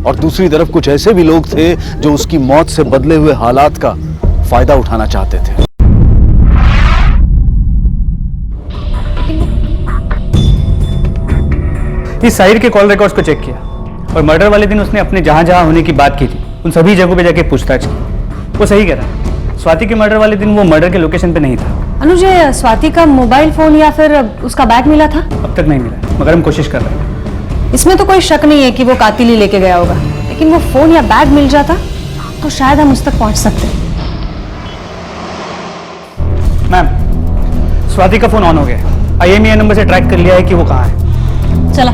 और दूसरी तरफ कुछ ऐसे भी लोग थे जो उसकी मौत से बदले हुए हालात का फायदा उठाना चाहते थे। इस साहिर के कॉल रिकॉर्ड्स को चेक किया और मर्डर वाले दिन उसने अपने जहां जहां होने की बात की थी उन सभी जगहों पे जाके पूछताछ की। वो सही कह रहा है, स्वाति के मर्डर वाले दिन वो मर्डर के लोकेशन पे नहीं था। अनुज, स्वाति का मोबाइल फोन या फिर उसका बैग मिला था? अब तक नहीं मिला, मगर हम कोशिश कर रहे हैं। इसमें तो कोई शक नहीं है कि वो कातिल ही लेके गया होगा, लेकिन वो फोन या बैग मिल जाता तो शायद हम उस तक पहुंच सकते। मैम, स्वाति का फोन ऑन हो गया। IMEI नंबर से ट्रैक कर लिया है कि वो कहाँ है। चला।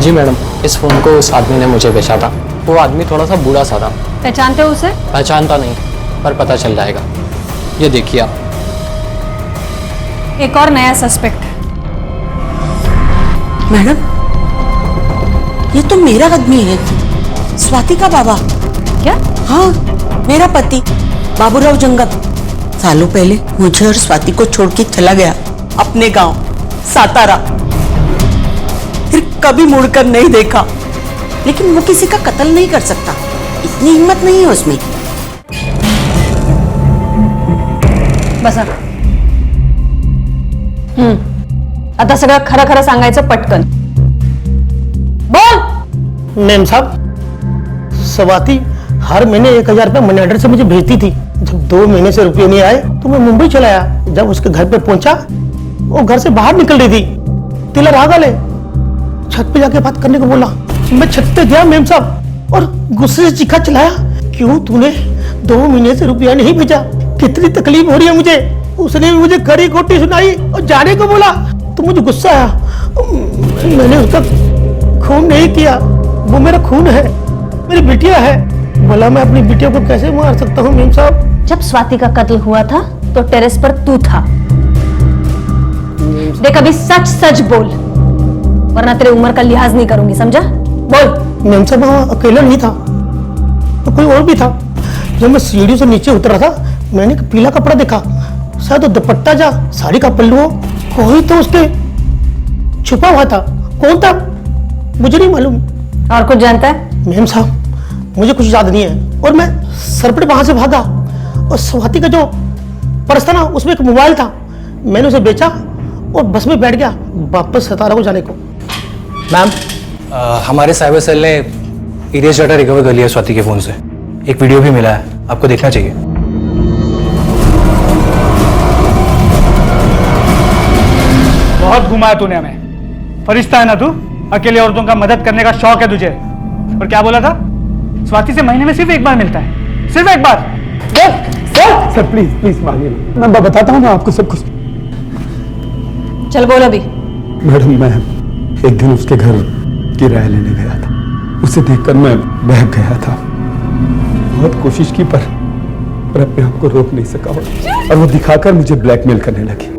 जी मैडम, इस फोन को उस आदमी ने मुझे बेचा था। वो आदमी थोड़ा सा बूढ़ा सा था। पहचानते हो उसे? पहचानता नहीं, पर पता चल जाएगा। ये देखिए आप। एक और नया सस्पेक्ट। मैडम, ये तो मेरा आदमी है, स्वाति का बाबा। क्या? हाँ, मेरा पति बाबूराव जंगम सालों पहले मुझे और स्वाति को छोड़ के चला गया अपने गांव सातारा। फिर कभी मुड़कर नहीं देखा। लेकिन वो किसी का कत्ल नहीं कर सकता, इतनी हिम्मत नहीं है उसमें। बसा। आता सगळं खरं खरं सांगायचं पटकन। बोल। मेम साहब, स्वाति हर महीने 1000 रुपये मनी ऑर्डर से मुझे भेजती थी। जब 2 महीने से रुपये नहीं आए तो मैं मुंबई चला आया। जब उसके घर पे पहुंचा, वो घर से बाहर निकल रही थी। तिलर आ गए, छत पे जाके बात करने को बोला। मैं छत पे गया मेम साहब और गुस्से से चीखा चिल्लाया, क्यों तूने 2 महीने से रुपया नहीं भेजा? कितनी तकलीफ हो रही है मुझे। उसने भी मुझे खरी खोटी सुनाई और जाने को बोला तो मुझे गुस्सा आया। मैंने उसका खून नहीं किया, वो मेरा खून है, मेरी बिटिया है। भला मैं अपनी बिटिया को कैसे मार सकता हूँ मेम साहब? जब स्वाति का कत्ल हुआ था तो टेरेस पर तू था। देख, अभी सच सच बोल, वरना तेरे उम्र का लिहाज नहीं करूंगी, समझा? बोल। मेम साहब, वहाँ अकेला नहीं था तो कोई और भी था। जब मैं सीढ़ी से नीचे उतर रहा था, मैंने एक पीला कपड़ा देखा, शायद तो दुपट्टा जा साड़ी का पल्लू हो। कोई तो उसके छुपा हुआ था। कौन था मुझे नहीं मालूम। और कुछ जानता है? मेम साहब, मुझे कुछ याद नहीं है। और मैं सरपट वहां से भागा और स्वाति का जो पर्स था ना, उसमें एक मोबाइल था। मैंने उसे बेचा और बस में बैठ गया वापस सतारा को जाने को। मैम, हमारे साइबर सेल ने इरेज डाटा रिकवर कर लिया स्वाति के फोन से। एक वीडियो भी मिला है, आपको देखना चाहिए। बहुत घुमाया तूने हमें। फरिश्ता है ना तू? अकेले औरतों का मदद करने का शौक है तुझे। और क्या बोला था? स्वाति से महीने में सिर्फ एक बार मिलता है, सिर्फ एक बार। सर प्लीज प्लीज मानिए, मैं बताता हूँ ना आपको सब कुछ। चल बोल अभी। मैडम, मैं एक दिन उसके घर किराया लेने गया था। उसे देखकर मैं बहक गया था। बहुत कोशिश की पर अपने आप को रोक नहीं सका और वो दिखाकर मुझे ब्लैकमेल करने लगी।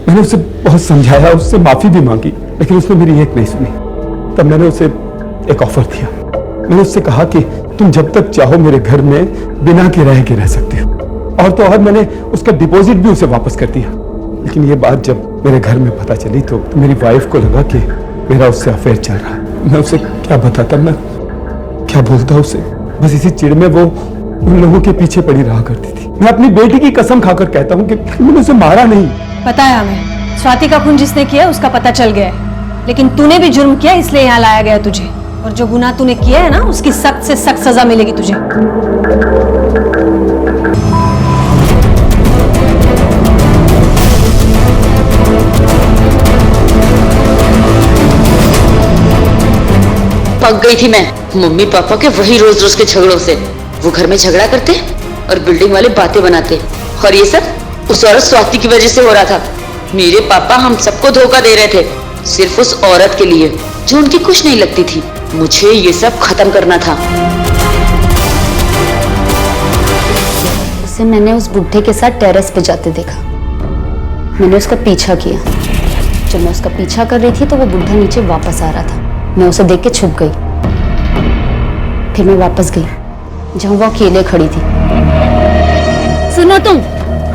मैंने उसे बहुत समझाया, उससे माफी भी मांगी, लेकिन उसने मेरी एक नहीं सुनी। तब मैंने उसे एक ऑफर दिया। मैंने उससे कहा कि तुम जब तक चाहो मेरे घर में बिना किराए के रह सकते हो। और तो और मैंने उसका डिपॉजिट भी उसे वापस कर दिया। लेकिन ये बात जब मेरे घर में पता चली तो मेरी वाइफ को लगा कि मेरा उससे अफेयर चल रहा है। मैं उसे क्या बताता, मैं क्या बोलता उसे? बस इसी चिढ़ में वो उन लोगों के पीछे पड़ी रहा करती थी। मैं अपनी बेटी की कसम खाकर कहता हूँ कि मैंने उसे मारा नहीं। पता है हमें, स्वाति का खून जिसने किया उसका पता चल गया है। लेकिन तूने भी जुर्म किया, इसलिए यहाँ लाया गया तुझे। और जो गुनाह तूने किया है ना, उसकी सख्त से सख्त सजा मिलेगी तुझे। पक गई थी मैं मम्मी पापा के वही रोज रोज के झगड़ों से। वो घर में झगड़ा करते और बिल्डिंग वाले बातें बनाते, और ये सब उस औरत स्वाति की वजह से हो रहा था। मेरे पापा हम सबको धोखा दे रहे थे, सिर्फ उस औरत के लिए जो उनकी कुछ नहीं लगती थी। मुझे ये सब खत्म करना था। उसे मैंने उस बुढ़े के साथ टेरेस पे जाते देखा। मैंने उसका पीछा किया। जब मैं उसका पीछा कर रही थी तो वो बुढ़ा नीचे वापस आ रहा था। मैं उसे देख के छुप गई। फिर मैं वापस गई जहां वो अकेले खड़ी थी। सुनो तुम,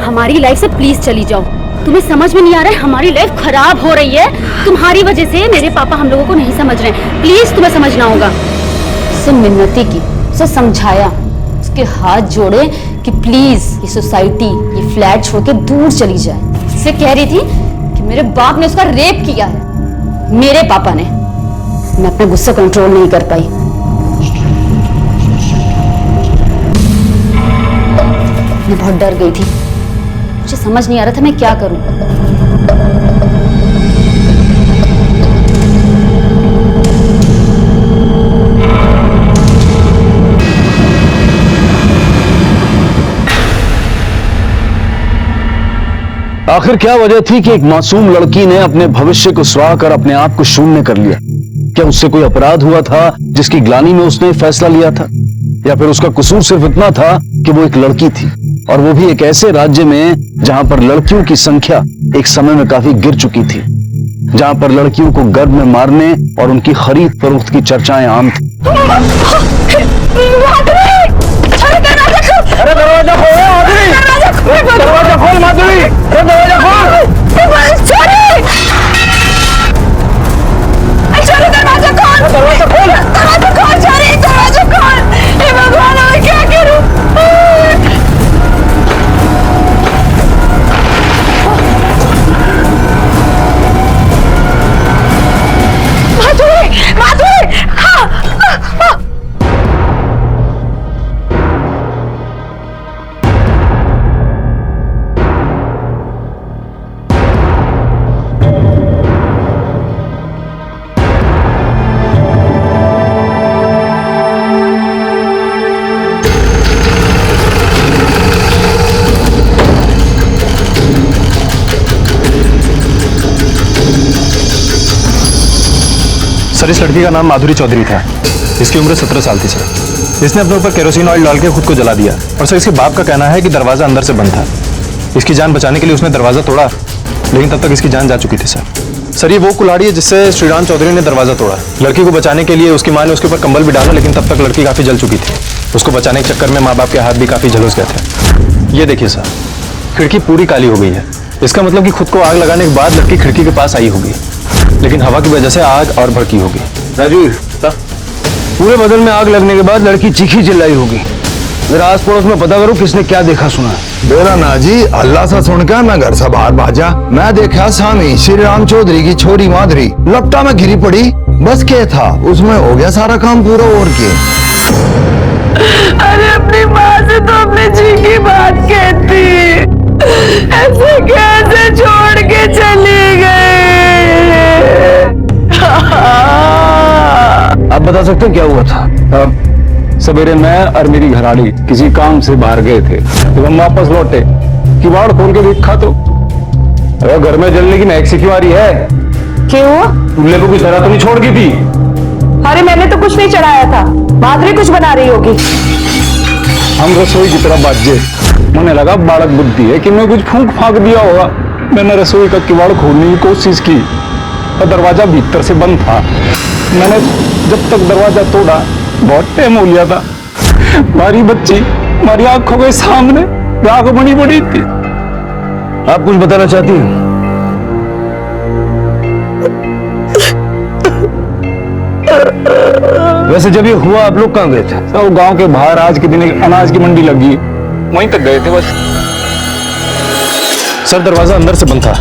हमारी लाइफ से प्लीज चली जाओ। तुम्हें समझ में नहीं आ रहा है, हमारी लाइफ खराब हो रही है। तुम्हारी वजह से मेरे पापा हम लोगों को नहीं समझ रहे हैं। प्लीज तुम्हें समझना होगा। उसे मिन्नती की, उसे समझाया, उसके हाथ जोड़े कि प्लीज ये सोसाइटी, ये फ्लैट छोड़ के दूर चली जाए। उससे कह रही थी कि मेरे बाप ने उसका रेप किया है, मेरे पापा ने। मैं अपना गुस्सा कंट्रोल नहीं कर पाई। मैं बहुत डर गई थी, मुझे समझ नहीं आ रहा था मैं क्या करूं। आखिर क्या वजह थी कि एक मासूम लड़की ने अपने भविष्य को सुहा कर अपने आप को शून्य कर लिया? क्या उससे कोई अपराध हुआ था जिसकी ग्लानि में उसने फैसला लिया था, या फिर उसका कसूर सिर्फ इतना था कि वो एक लड़की थी, और वो भी एक ऐसे राज्य में जहां पर लड़कियों की संख्या एक समय में काफी गिर चुकी थी, जहां पर लड़कियों को गर्भ में मारने और उनकी खरीद फरोख्त की चर्चाएं आम थी। अरे दरवाजा खोलो माधुरी! दरवाजा खोल माधुरी! अरे दरवाजा खोल! दरवाजा खोल! दरवाजा खोल! दरवाजा खोल! छोरी दरवाजा खोल! हे भगवान मैं क्या करूं? माधुरी! माधुरी! हाँ! सर, इस लड़की का नाम माधुरी चौधरी था। इसकी उम्र 17 साल थी सर। इसने अपने ऊपर केरोसिन ऑयल डाल के खुद को जला दिया, और सर इसके बाप का कहना है कि दरवाजा अंदर से बंद था। इसकी जान बचाने के लिए उसने दरवाजा तोड़ा, लेकिन तब तक इसकी जान जा चुकी थी सर। ये वो कुल्हाड़ी है जिससे श्रीराम चौधरी ने दरवाजा तोड़ा। लड़की को बचाने के लिए उसकी माँ ने उसके ऊपर कंबल भी डाला, लेकिन तब तक लड़की काफी जल चुकी थी। उसको बचाने के चक्कर में माँ बाप के हाथ भी काफी झुलस गए थे। ये देखिए सर, खिड़की पूरी काली हो गई है। इसका मतलब कि खुद को आग लगाने के बाद लड़की खिड़की के पास आई होगी, लेकिन हवा की वजह से आग और भड़की होगी। राजवीर, पूरे बदन में आग लगने के बाद लड़की चीखी चिल्लाई होगी। मेरा आस पड़ोस में पता करो किसने क्या देखा सुना। बेरा ना जी, अल्लाह सा सुनकर मैं घर से बाहर भाजा। मैं देखा सामी श्री राम चौधरी की छोरी माधुरी लपटा में घिरी पड़ी। बस क्या था, उसमें हो गया सारा काम पूरा। और क्या? अरे अपनी माँ से तो अपने जी की बात कहती, ऐसे कैसे छोड़ के चली गई? आप बता सकते हैं क्या हुआ था? सवेरे मैं और मेरी घरवाली किसी काम से बाहर गए थे, जब हम वापस लौटे किवाड़ खोल के देखा तो अरे घर में जलने की महक सी क्यों आ रही है? क्यों? चूल्हे को कुछ धरा तो नहीं छोड़ गई थी? अरे मैंने तो कुछ नहीं चढ़ाया था, माधुरी कुछ बना रही होगी। हम रसोई की तरफ बाजे, मुझे लगा बालक बुद्धि है कि मैं कुछ फूंक फांक दिया होगा। मैंने रसोई का किवाड़ खोलने की कोशिश की, और दरवाजा भीतर से बंद था। मैंने जब तक दरवाजा तोड़ा बहुत टाइम हो लिया था। हमारी बच्ची हमारी आंखों के सामने आंख बनी पड़ी थी। आप कुछ बताना चाहती हैं? वैसे जब ये हुआ आप लोग कहाँ गए थे? सब गांव के बाहर आज के दिन एक अनाज की मंडी लगी, वहीं तक गए थे बस। सर, दरवाजा अंदर से बंद था।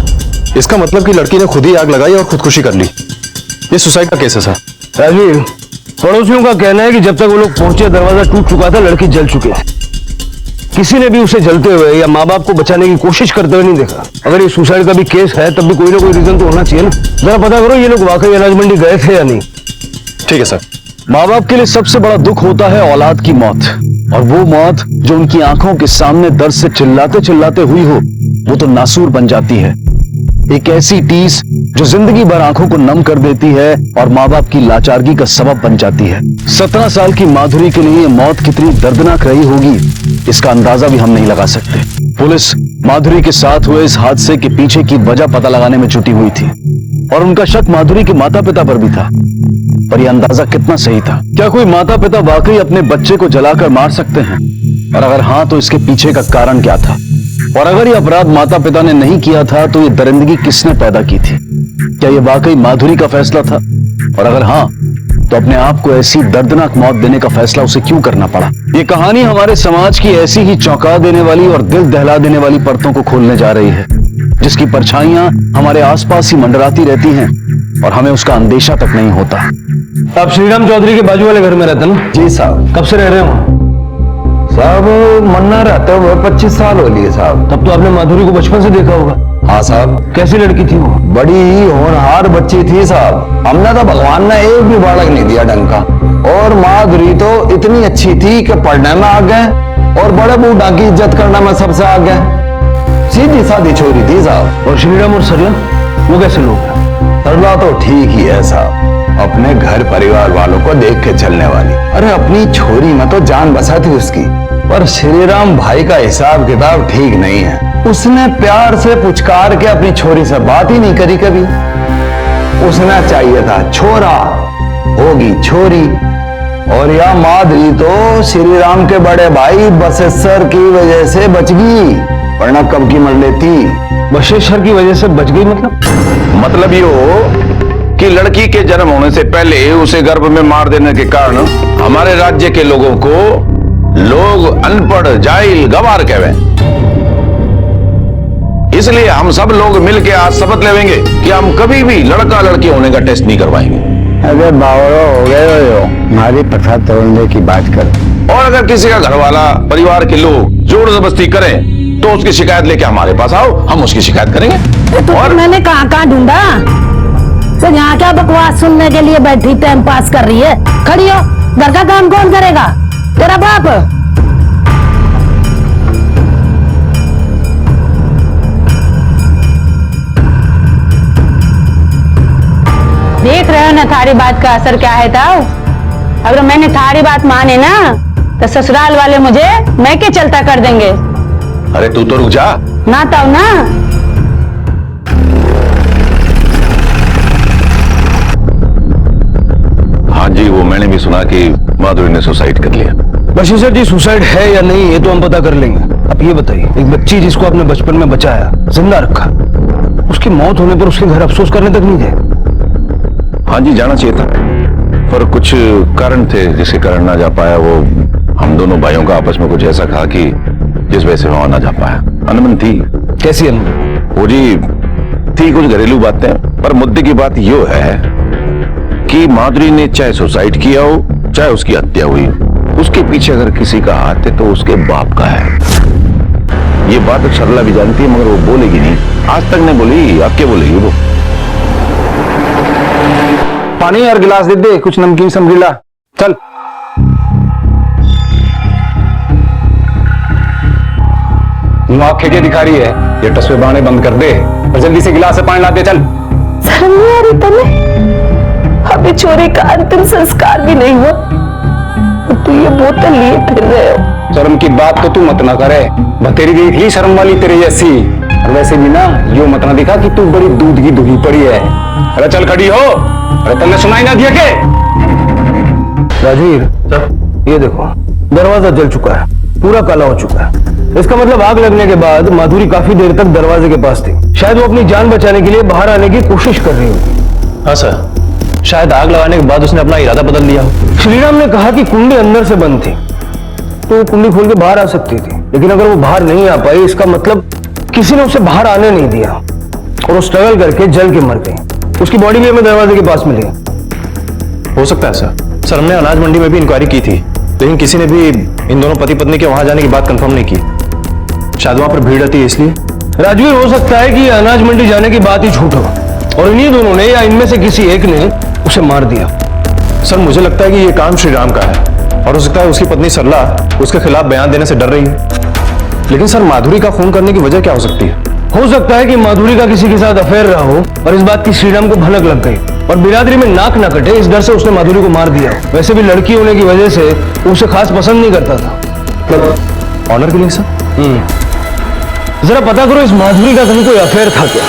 इसका मतलब कि लड़की ने खुद ही आग लगाई और खुदकुशी कर ली। ये सुसाइड का केस है सर। राजवीर, पड़ोसियों का कहना है कि जब तक वो लोग पहुंचे दरवाजा टूट चुका था, लड़की जल चुकी थी। किसी ने भी उसे जलते हुए या माँ बाप को बचाने की कोशिश करते हुए नहीं देखा। अगर ये सुसाइड का भी केस है तब भी कोई ना कोई रीजन तो होना चाहिए ना। जरा पता करो ये लोग वाकई अनाज मंडी गए थे या नहीं। ठीक है सर। माँ बाप के लिए सबसे बड़ा दुख होता है औलाद की मौत, और वो मौत जो उनकी आंखों के सामने दर्द से चिल्लाते चिल्लाते हुई हो, वो तो नासूर बन जाती है। एक ऐसी टीस जो जिंदगी भर आंखों को नम कर देती है और माँ बाप की लाचारगी का सबब बन जाती है। 17 साल की माधुरी के लिए मौत कितनी दर्दनाक रही होगी, इसका अंदाजा भी हम नहीं लगा सकते। पुलिस माधुरी के साथ हुए इस हादसे के पीछे की वजह पता लगाने में जुटी हुई थी, और उनका शक माधुरी के माता पिता पर भी था। पर यह अंदाजा कितना सही था? क्या कोई माता पिता वाकई अपने बच्चे को जलाकर मार सकते हैं? और अगर हाँ, तो इसके पीछे का कारण क्या था? और अगर ये अपराध माता पिता ने नहीं किया था, तो ये दरिंदगी किसने पैदा की थी? क्या ये वाकई माधुरी का फैसला था? और अगर हाँ, तो अपने आप को ऐसी दर्दनाक मौत देने का फैसला उसे क्यों करना पड़ा? ये कहानी हमारे समाज की ऐसी ही चौंका देने वाली और दिल दहला देने वाली परतों को खोलने जा रही है। जिसकी परछाइयां हमारे आसपास ही मंडराती रहती हैं और हमें उसका अंदेशा तक नहीं होता। आप श्रीराम चौधरी के बाजू वाले घर में रहते ना? जी साहब। कब से रह रहे हो? साहब मन्ना रहते हुए 25 साल हो लिए साहब। तब तो आपने माधुरी को बचपन से देखा होगा। हाँ साहब। कैसी लड़की थी वो? बड़ी ही होनहार बच्ची थी साहब। हमने तो भगवान ने एक भी बालक नहीं दिया ढंग का। और माधुरी तो इतनी अच्छी थी कि पढ़ने में आगे और बड़े बूढ़ा की इज्जत करने में सबसे आगे। सीधी सादी छोरी थी साहब। और श्रीराम और सरला वो कैसे लोग हैं? सरला तो ठीक ही है साहब, अपने घर परिवार वालों को देख के चलने वाली। अरे अपनी छोरी में तो जान बसा थी उसकी। पर श्रीराम भाई का हिसाब किताब ठीक नहीं है। उसने प्यार से पुचकार के अपनी छोरी से बात ही नहीं करी कभी। उसने चाहिए था छोरा, होगी छोरी। और यह माधुरी तो श्रीराम के बड़े भाई बसेश्वर की वजह से बच गई, वरना कब की मर लेती। बसेश्वर की वजह से बच गई मतलब ये हो कि लड़की के जन्म होने से पहले उसे गर्भ में मार देने के कारण हमारे राज्य के लोगों को लोग अनपढ़, जाहिल, गवार कहवे। इसलिए हम सब लोग मिलकर आज शपथ लेंगे कि हम कभी भी लड़का लड़की होने का टेस्ट नहीं करवाएंगे। अगर बावड़ो हो गए हो हमारी प्रथा तोड़ने की बात कर। और अगर किसी का घर वाला, परिवार के लोग जोर जबरदस्ती करें तो उसकी शिकायत लेके हमारे पास आओ, हम उसकी शिकायत करेंगे। तो और मैंने कहाँ ढूंढा? तो यहाँ क्या बकवास सुनने के लिए बैठी टाइम पास कर रही है? खड़ी हो, घर का काम कौन करेगा? तेरा बाप। देख रहे हो ना थारी बात का असर क्या है ताऊ? अगर मैंने थारी बात माने ना तो ससुराल वाले मुझे मैके चलता कर देंगे। अरे तू तो रुक जा ना ताऊ ना। हाँ जी, वो मैंने भी सुना कि माधुरी ने सुसाइड कर लिया। बशीर जी सुसाइड है या नहीं ये तो हम पता कर लेंगे। अब ये बताइए, एक बच्ची जिसको आपने बचपन में बचाया, जिंदा रखा, उसकी मौत होने पर उसके घर अफसोस करने तक नहीं गए? हाँ जी, जाना चाहिए था, पर कुछ कारण थे जिसके कारण ना जा पाया। वो हम दोनों भाइयों का आपस में कुछ ऐसा कहा कि जिस वजह से वहां ना जा पाया। अनबन थी। कैसी अनबन? वो जी थी कुछ घरेलू बातें, पर मुद्दे की बात यो है कि माधुरी ने चाहे सुसाइड किया हो चाहे उसकी हत्या हुई हो, उसके पीछे अगर किसी का हाथ है तो उसके बाप का है। ये बात सरला भी जानती है मगर वो बोलेगी नहीं, आज तक नहीं बोली। अब क्या बोलेगी वो? पानी और गिलास दे दे, कुछ नमकीन समझिला। चल आंखें क्या दिखा रही है? ये टसवे बहाने बंद कर दे और जल्दी से गिलास से पानी ला दे। चल। शर्म नहीं आ रही तुम्हें? अभी छोरे का अंतिम संस्कार भी नहीं हुआ, तू ये बोतल लिए फिर रहे हो। शर्म की बात तो तू मत ना करे, बतेरी गई थी शर्म वाली तेरी जैसी। और वैसे भी ना यो मत ना दिखा कि तू बड़ी दूध की दुही पड़ी है। अरे चल खड़ी हो। अरे तुमने सुनाई ना दिया के? राजवीर ये देखो, दरवाजा जल चुका है, पूरा काला हो चुका है। इसका मतलब आग लगने के बाद माधुरी काफी देर तक दरवाजे के पास थी। शायद वो अपनी जान बचाने के लिए बाहर आने की कोशिश कर रही होगी। हाँ सर, शायद आग लगाने के बाद उसने अपना इरादा बदल लिया हो। श्रीराम ने कहा कि कुंडी अंदर से बंद थी, तो वो कुंडी खोल के बाहर आ सकती थी। लेकिन अगर वो बाहर नहीं आ पाई, इसका मतलब किसी ने उसे बाहर आने नहीं दिया और वो स्ट्रगल करके जल के मर गई। उसकी बॉडी भी हमें दरवाजे के पास मिली। हो सकता है सर। सर, हमने अनाज मंडी में भी इंक्वायरी की थी, लेकिन किसी ने भी इन दोनों पति पत्नी के वहां जाने की बात कंफर्म नहीं की। शायद वहां पर भीड़ रहती है इसलिए। राजवीर हो सकता है कि अनाज मंडी जाने की बात ही झूठ हो और इन्हीं दोनों ने या इनमें से किसी एक ने उसे मार दिया। सर, मुझे लगता है कि ये काम श्री राम का है और हो सकता है उसकी पत्नी सरला उसके खिलाफ बयान देने से डर रही है। लेकिन सर, माधुरी का खून करने की वजह क्या हो सकती है? हो सकता है कि माधुरी का किसी के साथ अफेयर रहा हो और इस बात की श्रीराम को भनक लग गई और बिरादरी में नाक न कटे, इस डर से उसने माधुरी को मार दिया। वैसे भी लड़की होने की वजह से उसे खास पसंद नहीं करता था। ऑनर के लिए सर? जरा पता करो इस माधुरी का कहीं कोई अफेयर था क्या?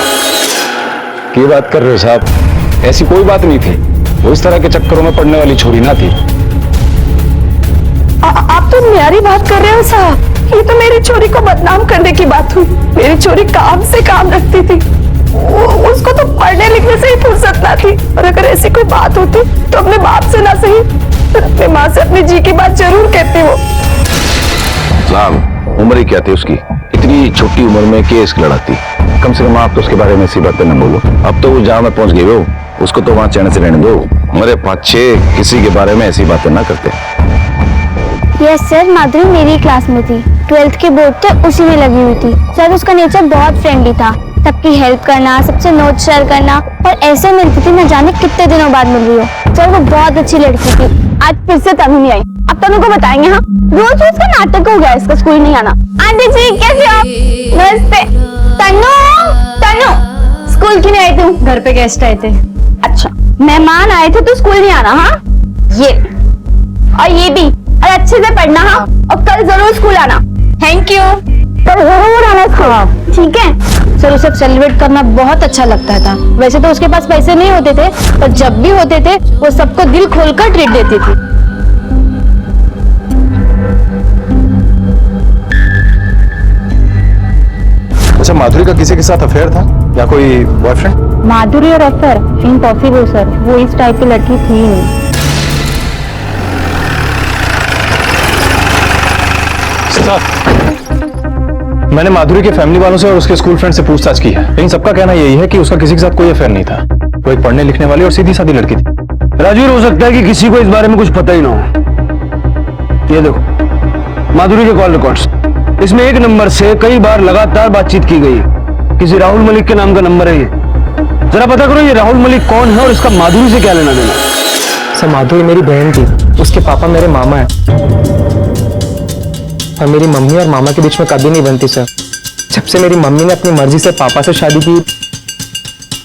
क्या बात कर रहे हो साहब? ऐसी कोई बात नहीं थी। वो इस तरह के चक्करों में पड़ने वाली छोरी ना थी। आप तो न्यारी बात कर रहे हो साहब। ये तो मेरी छोरी को बदनाम करने की बात हुई। मेरी छोरी काम से काम रखती थी, उसको तो पढ़ने लिखने से ही फुर्सत ना थी। और अगर ऐसी कोई बात होती तो अपने बाप से ना सही तो अपने माँ से अपनी जी की बात जरूर कहती वो। साहब, उम्र ही क्या थी उसकी? इतनी छोटी उम्र में केस लड़ाती। कम से कम आप तो उसके बारे में ऐसी बातें न बोलो। अब तो वो जहाँ में पहुंच गई हो, उसको तो वहां चैन से रहने दो। हमारे 5-6 किसी के बारे में ऐसी बातें ना करते। यस सर, माधुरी मेरी क्लास में थी, 12th के बोर्ड थे उसी में लगी हुई थी। सर उसका नेचर बहुत फ्रेंडली था, सबकी हेल्प करना, सबसे नोट शेयर करना, और ऐसे मिलती थी न जाने कितने दिनों बाद मिल रही हो। सर वो बहुत अच्छी लड़की थी। आज फिर से तनु नहीं आई, अब तनु को बताएंगे। हाँ रोज रोज का नाटक हो गया इसका, स्कूल नहीं आना। आंटी जी कैसे हो? नमस्ते। तनु तनु स्कूल क्यों नहीं आई तुम? घर पे गेस्ट आए थे। अच्छा मेहमान आए थे तो स्कूल नहीं आना? हाँ ये और ये भी, और अच्छे से पढ़ना। हाँ और कल जरूर स्कूल आना। Thank you. कल जरूर आना स्कूल, ठीक है? सर उसे सेलिब्रेट करना बहुत अच्छा लगता था। वैसे तो उसके पास पैसे नहीं होते थे, पर जब भी होते थे वो सबको दिल खोलकर ट्रीट देती थी। अच्छा, माधुरी का किसी के साथ अफेयर था या कोई बॉयफ्रेंड? माधुरी और अफेयर इम्पॉसिबल सर, वो इस टाइप की लड़की थी ही नहीं। मैंने माधुरी के फैमिली वालों से और उसके स्कूल फ्रेंड से पूछताछ की है, लेकिन सबका कहना यही है कि उसका किसी के साथ कोई अफेयर नहीं था। वो एक पढ़ने लिखने वाली और सीधी सादी लड़की थी। राजवीर, हो सकता है कि किसी को इस बारे में कुछ पता ही ना हो। ये देखो माधुरी के कॉल रिकॉर्ड्स, इसमें एक नंबर से कई बार लगातार बातचीत की गई है। किसी राहुल मलिक के नाम का नंबर है ये। जरा पता करो ये राहुल मलिक कौन है और इसका माधुरी से क्या लेना देना। सर माधुरी मेरी बहन थी, उसके पापा मेरे मामा हैं, और मेरी मम्मी और मामा के बीच में कभी नहीं बनती सर। जब से मेरी मम्मी ने अपनी मर्जी से पापा से शादी की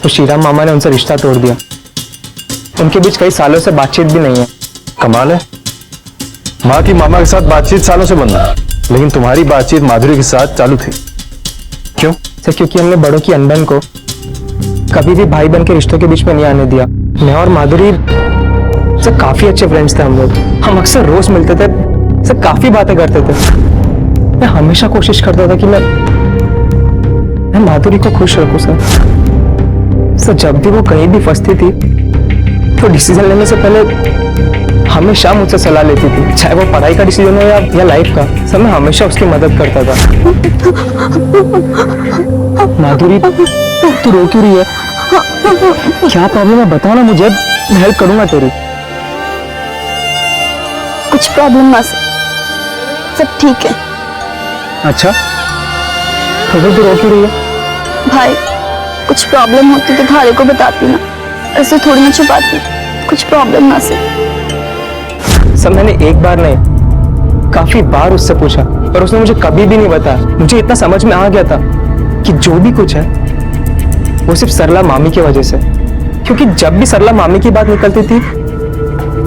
तो श्रीराम मामा ने उनसे रिश्ता तोड़ दिया। उनके बीच कई सालों से बातचीत भी नहीं है। कमाल है, माँ की मामा के साथ बातचीत सालों से बंद है, लेकिन तुम्हारी बातचीत माधुरी के साथ चालू थी। क्यों? सर क्योंकि हमने बड़ों की अनबन को कभी भी भाई बहन के रिश्तों के बीच में नहीं आने दिया। मैं और माधुरी सर काफी अच्छे फ्रेंड्स थे हम लोग। हम अक्सर रोज मिलते थे सर, काफी बातें करते थे। मैं हमेशा कोशिश करता था कि मैं माधुरी को खुश रखूं सर। जब भी वो कहीं भी फंसती थी तो डिसीजन लेने से पहले हमेशा मुझसे सलाह लेती थी, चाहे वो पढ़ाई का डिसीजन हो या लाइफ का। सर मैं हमेशा उसकी मदद करता था। माधुरी तू रो क्यों रही है? क्या प्रॉब्लम है बताओ ना मुझे, मैं हेल्प करूंगा तेरी। कुछ प्रॉब्लम ना सर, सब ठीक है। अच्छा तो तू रो क्यों रही है? भाई कुछ प्रॉब्लम होती तो भाई को बताती ना, ऐसे थोड़ी ना छुपाती। कुछ प्रॉब्लम ना सर मैंने एक बार नहीं काफी बार उससे पूछा, पर उसने मुझे कभी भी नहीं बताया। मुझे इतना समझ में आ गया था कि जो भी कुछ है वो सिर्फ सरला मामी की वजह से, क्योंकि जब भी सरला मामी की बात निकलती थी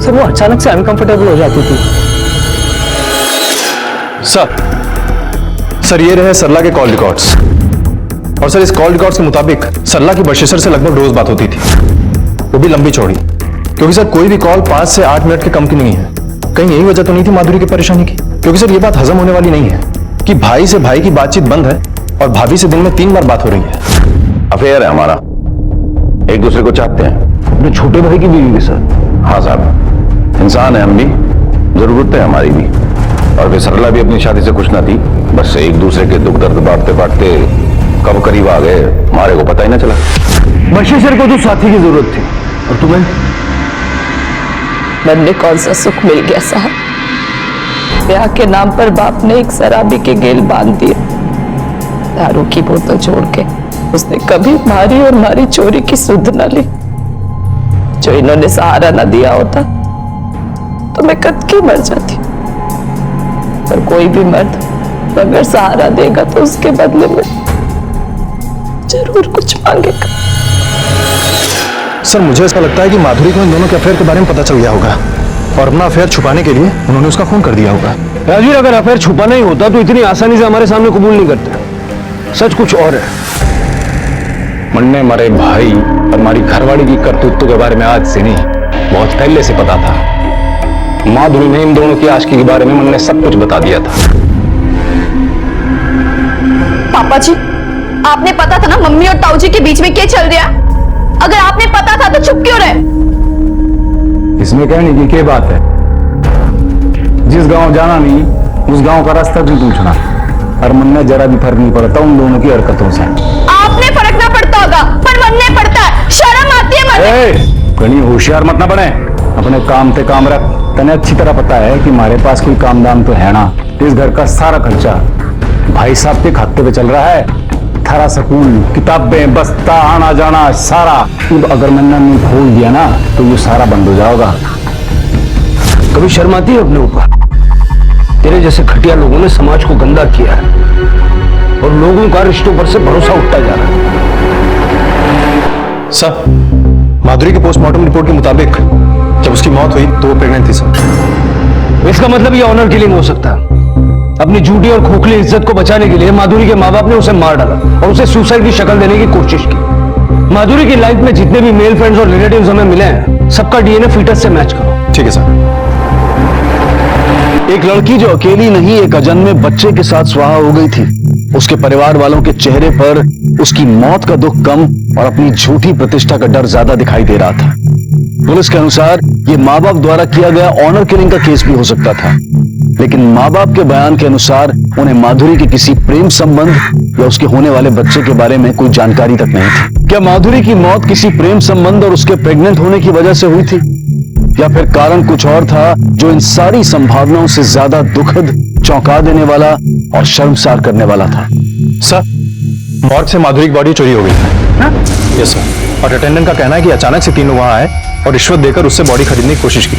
सर वो अचानक से अनकंफर्टेबल हो जाती थी। सर ये रहे सरला के कॉल रिकॉर्ड्स, और सर इस कॉल रिकॉर्ड्स के मुताबिक सरला की बशेसर से लगभग रोज बात होती थी, वो भी लंबी चौड़ी। क्योंकि सर कोई भी कॉल 5 से 8 मिनट के कम की नहीं है। कहीं यही वजह तो नहीं थी माधुरी की परेशानी की? क्योंकि सर ये बात हजम होने वाली नहीं है कि भाई से भाई की बातचीत बंद है और भाभी से दिन में 3 बार बात हो रही है। अफेयर है हमारा, एक दूसरे को चाहते हैं, अपने छोटे भाई की बीवी के साथ। हाँ साहब, इंसान है हम भी, जरूरत है हमारी भी। और फिर सरला भी अपनी शादी से खुश ना थी, बस एक दूसरे के दुख दर्द बांटते बांटते कब करीब आ गए हमारे को पता ही ना चला। बशेसर को तो साथी की जरूरत थी, और तुम्हें? मन में कौन सा सुख मिल गया साहब। ब्याह के नाम पर बाप ने एक शराबी के गेल बांध दिए। दारू की बोतल छोड़ के उसने कभी मारी और मारी चोरी की सुध न ली। जो इन्होंने सहारा न दिया होता तो मैं कद की मर जाती। पर कोई भी मर्द अगर सहारा देगा तो उसके बदले में जरूर कुछ मांगेगा। सर मुझे ऐसा लगता है कि माधुरी को इन दोनों के अफेयर के बारे में पता चल गया होगा, और अपना अफेयर छुपाने के लिए उन्होंने उसका खून कर दिया होगा। राजवीर, अगर अफेयर छुपाना ही होता तो इतनी आसानी से हमारे सामने कबूल नहीं करते। सच कुछ और है। मरने मरे भाई और हमारी घरवाली की करतूतों के बारे में आज से नहीं, बहुत पहले से पता था। माधुरी ने इन दोनों की आशिकी के बारे में मन ने सब कुछ बता दिया था। पापा जी, आपने पता था ना मम्मी और ताऊ जी के बीच में क्या चल रहा है? अगर आपने पता था तो चुप क्यों रहे? इसमें कहने की क्या बात है? जिस गांव जाना नहीं उस गांव का रास्ता क्यों पूछना? और मन में जरा भी फर्क नहीं पड़ता उन दोनों की हरकतों से। आप घनी होशियार मत ना बने, अपने काम पे काम रख। तने अच्छी तरह पता है कि हमारे पास कोई काम दाम तो है ना। इस घर का सारा खर्चा भाई साहब के खाते पे चल रहा है। थारा स्कूल, किताबें, बस्ता, आना जाना सारा। अब अगर मैंने मुंह खोल दिया ना तो ये सारा बंद हो जाएगा। कभी शर्म आती है अपने ऊपर? तेरे जैसे घटिया लोगों ने समाज को गंदा किया है और लोगों का रिश्तों पर से भरोसा उठता जा रहा है। सर, माधुरी के पोस्टमार्टम रिपोर्ट के मुताबिक जब उसकी मौत हुई तो वो प्रेग्नेंट थी सर। इसका मतलब ये ऑनर किलिंग हो सकता है। अपनी झूठी और खोखली इज्जत को बचाने के लिए माधुरी के माँ बाप ने उसे मार डाला और उसे सुसाइड की शक्ल देने की कोशिश की। माधुरी की लाइफ में जितने भी मेल फ्रेंड्स और रिलेटिव्स हमें मिले हैं, सबका डीएनए फीटस से मैच करो। ठीक है सर। एक लड़की जो अकेली नहीं एक अजन्मे बच्चे के साथ स्वाहा हो गई थी, उसके परिवार वालों के चेहरे पर उसकी मौत का दुख कम और अपनी झूठी प्रतिष्ठा का डर ज्यादा दिखाई दे रहा था। पुलिस के अनुसार ये माँ बाप द्वारा किया गया ऑनर किलिंग का केस भी हो सकता था, लेकिन माँ बाप के बयान के अनुसार उन्हें माधुरी के किसी प्रेम संबंध या उसके होने वाले बच्चे के बारे में कोई जानकारी तक नहीं थी। क्या माधुरी की मौत किसी प्रेम संबंध और उसके प्रेग्नेंट होने की वजह से हुई थी, या फिर कारण कुछ और था जो इन सारी संभावनाओं से ज्यादा दुखद, चौंका देने वाला और शर्मसार करने वाला था? सर, मॉर्ग से माधुरी की बॉडी चोरी हो गई है। Yes sir. और अटेंडेंट का कहना है कि अचानक से 3 लोग वहां आए और रिश्वत देकर उससे बॉडी खरीदने की कोशिश की,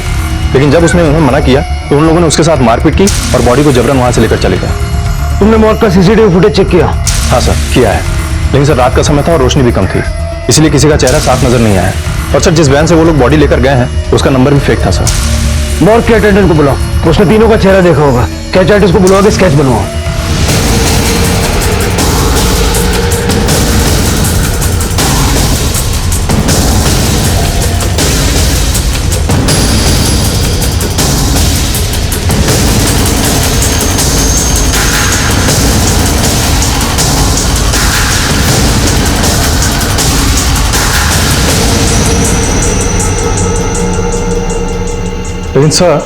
लेकिन जब उसने उन्हें मना किया तो उन लोगों ने उसके साथ मारपीट की और बॉडी को जबरन वहां से लेकर चले गए। तुमने मौत का सीसीटीवी फुटेज चेक किया? हाँ सर, किया है, लेकिन सर रात का समय था और रोशनी भी कम थी, इसलिए किसी का चेहरा साफ नजर नहीं आया। और सर, जिस वैन से वो लोग बॉडी लेकर गए हैं उसका नंबर भी फेक था सर। मॉर्ग के अटेंडेंट को बुलाओ, उसने तीनों का चेहरा देखा होगा। स्केच आर्टिस्ट को बुलाओ, स्केच बनवाओ। लेकिन सर,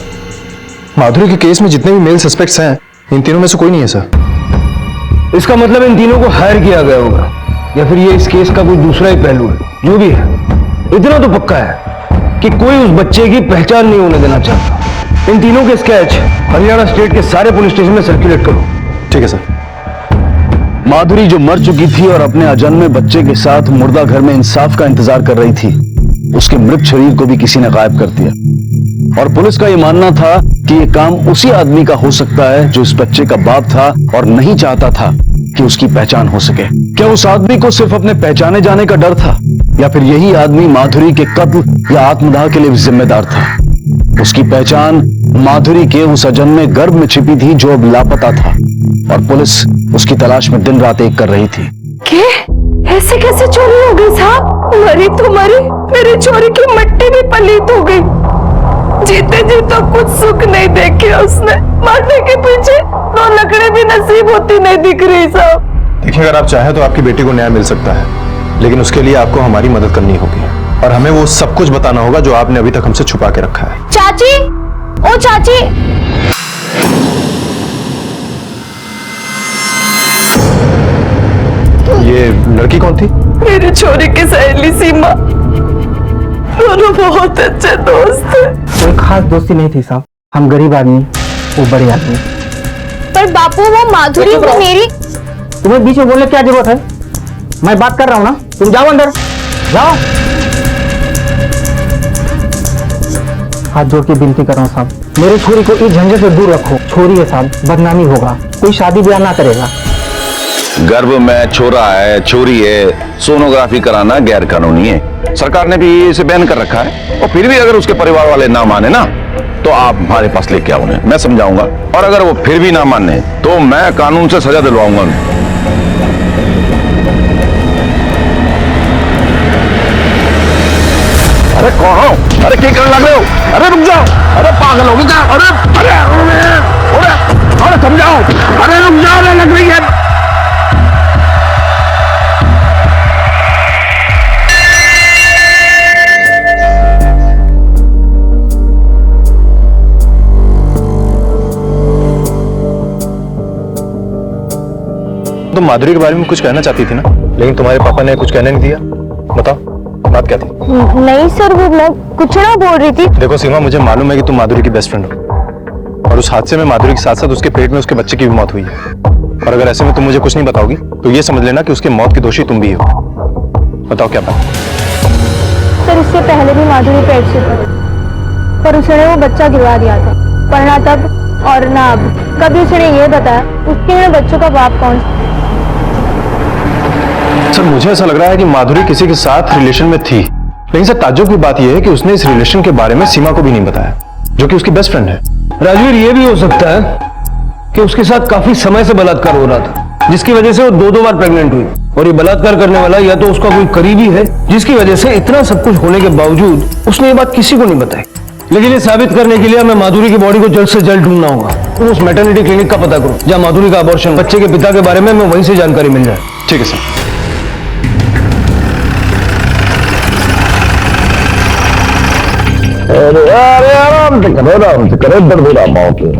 माधुरी के केस में जितने भी मेल सस्पेक्ट्स हैं, इन तीनों में से कोई नहीं है सर। इसका मतलब इन तीनों को हायर किया गया होगा, या फिर ये इस केस का कोई दूसरा ही पहलू है। जो भी है, इतना तो पक्का है कि कोई उस बच्चे की पहचान नहीं होने देना चाहता। इन तीनों के स्केच हरियाणा स्टेट के सारे पुलिस स्टेशन में सर्कुलेट करो। ठीक है सर। माधुरी जो मर चुकी थी और अपने अजन्मे बच्चे के साथ मुर्दा घर में इंसाफ का इंतजार कर रही थी, उसके मृत शरीर को भी किसी ने गायब कर दिया। और पुलिस का यह मानना था कि यह काम उसी आदमी का हो सकता है जो इस बच्चे का बाप था और नहीं चाहता था कि उसकी पहचान हो सके। क्या उस आदमी को सिर्फ अपने पहचाने जाने का डर था, या फिर यही आदमी माधुरी के कत्ल या आत्मदाह के लिए भी जिम्मेदार था? उसकी पहचान माधुरी के उस अजन्मे गर्भ में छिपी थी जो अब लापता था, और पुलिस उसकी तलाश में दिन रात एक कर रही थी। क्या? ऐसे कैसे चोरी हो गई साहब? मरी तो मरी, मेरी चोरी की मिट्टी भी पलीत हो गई। जीते जी तो कुछ सुख नहीं देखे उसने, मरने के पीछे 2 लकड़ी भी नसीब होती नहीं दिख रही साहब। देखिए, अगर आप चाहें तो आपकी बेटी को न्याय मिल सकता है, लेकिन उसके लिए आपको हमारी मदद करनी होगी और हमें वो सब कुछ बताना होगा जो आपने अभी तक हमसे छुपा के रखा है। चाची, ओ चाची, ये लड़की कौन थी? मेरी छोरी की सहेली सीमा। दोनों बहुत अच्छे दोस्त थे। कोई खास दोस्ती नहीं थी साहब, हम गरीब आदमी, वो बड़े आदमी। पर बापू, वो माधुरी वो मेरी। तुम्हें बीच में बोलने की क्या जरूरत है? मैं बात कर रहा हूँ ना, तुम जाओ अंदर, जाओ। हाथ जोड़ के विनती कर रहा हूँ साहब, मेरी छोरी को इस झंझट से दूर रखो। छोरी है साहब, बदनामी होगा, कोई शादी ब्याह ना करेगा। गर्भ में छोरा है, छोरी है, सोनोग्राफी कराना गैर कानूनी है। सरकार ने भी इसे बैन कर रखा है, और फिर भी अगर उसके परिवार वाले ना माने ना तो आप हमारे पास लेके आओ, उन्हें मैं समझाऊंगा, और अगर वो फिर भी ना माने तो मैं कानून से सजा दिलवाऊंगा उन्हें। अरे कौन हो? अरे क्या करने लग रहे हो? अरे रुक जाओ, अरे पागल हो गए क्या? अरे अरे अरे अरे समझाओ, अरे रुक जाओ, अरे लग रही है। तुम माधुरी के बारे में कुछ कहना चाहती थी ना, लेकिन तुम्हारे पापा ने कुछ कहने नहीं दिया। बताओ। बात क्या थी? नहीं सर, वो मैं कुछ ना बोल रही थी। देखो सीमा, मुझे मालूम है कि तुम माधुरी की बेस्ट फ्रेंड हो और उस हादसे में माधुरी के साथ साथ उसके पेट में उसके बच्चे की भी मौत हुई है। और अगर ऐसे में तुम मुझे कुछ नहीं बताओगी तो ये समझ लेना कि उसकी मौत की दोषी तुम भी हो। बताओ क्या बात? सर, इससे पहले भी माधुरी पेट से थी, पर उसने वो बच्चा गिरा दिया था। पर ना तब और ना अब कभी उसने ये बताया उसके बच्चों का बाप कौन। सर, मुझे ऐसा लग रहा है कि माधुरी किसी के साथ रिलेशन में थी, लेकिन सर ताज्जुब की बात यह है कि उसने इस रिलेशन के बारे में सीमा को भी नहीं बताया, जो कि उसकी बेस्ट फ्रेंड है। राजवीर, ये भी हो सकता है कि उसके साथ काफी समय से बलात्कार हो रहा था, जिसकी वजह से वो दो बार प्रेग्नेंट हुई। और ये बलात्कार करने वाला या तो उसका कोई करीबी है, जिसकी वजह से इतना सब कुछ होने के बावजूद उसने ये बात किसी को नहीं बताई। लेकिन ये साबित करने के लिए हमें माधुरी की बॉडी को जल्द से जल्द ढूंढना होगा। तुम उस मैटरनिटी क्लिनिक का पता करो जहां माधुरी का अबॉर्शन बच्चे के पिता के बारे में हमें वहीं से जानकारी मिल जाए। ठीक है सर। अरे आराम से करो, दर्द हो रहा पाओ के।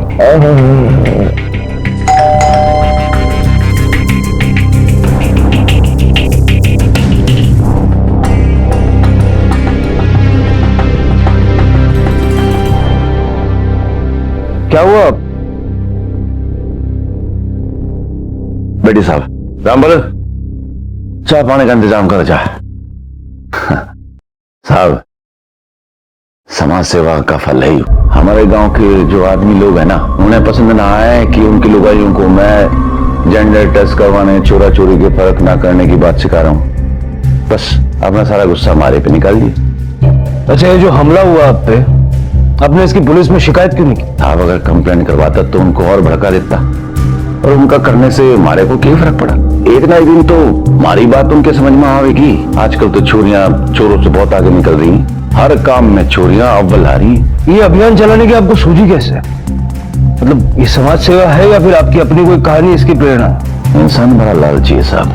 क्या हुआ? बेटी साहब, रामबल, चाय पानी का इंतजाम करो। चाय साहब, समाज सेवा का फल है। हमारे गांव के जो आदमी लोग हैं ना, उन्हें पसंद ना आए कि उनकी लुगाइयों को मैं जेंडर टेस्ट करवाने, चोरा चोरी के फर्क ना करने की बात सिखा रहा हूं। बस अपना सारा गुस्सा हमारे पे निकाल दिए। अच्छा, ये जो हमला हुआ आप पे, आपने इसकी पुलिस में शिकायत क्यों नहीं की? आप अगर कंप्लेन करवाता तो उनको और भड़का देता, और उनका करने से हमारे को क्या फर्क पड़ा। एक ना एक दिन तो हमारी बात उनके समझ में आवेगी। आजकल तो चोरियां चोरों से बहुत आगे निकल रही हैं। हर काम में चोरियां अव्वल आ रही हैं। ये अभियान चलाने की आपको सूझी कैसे? मतलब ये समाज सेवा है या फिर आपकी अपनी कोई कहानी इसकी प्रेरणा? इंसान बड़ा लालची है साहब।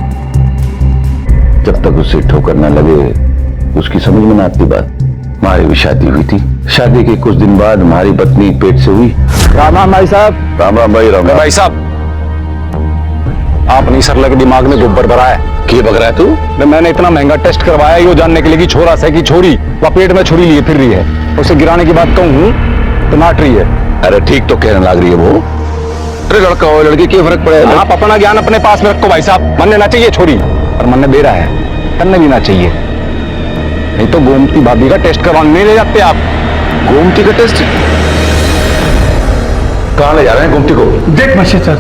जब तक उसे ठोकर न लगे उसकी समझ में न आती बात। हमारी भी शादी हुई थी। शादी के कुछ दिन बाद हमारी पत्नी पेट से हुई। राम राम भाई साहब। राम राम भाई। राम भाई साहब, आपने सरला के दिमाग में गोबर भरा है। क्या बग रहा है तू? मैंने इतना महंगा टेस्ट करवाया ये जानने के लिए कि छोरा से कि छोरी वह पेट में छुरी लिए फिर रही है। उसे गिराने की बात कहूँ तो नाट रही है। अरे ठीक तो कहने लग रही है वो। अरे लड़का हो लड़की क्या फर्क पड़ेगा? आप अपना ज्ञान अपने पास में रखो भाई साहब। मन ना चाहिए छोरी, और मन दे रहा है, करने भी ना चाहिए। नहीं तो गोमती भाभी का टेस्ट करवाने नहीं ले जाते आप। गोमती का टेस्ट कहाँ ले जा रहे हैं गोमती को? देख मशीद सर,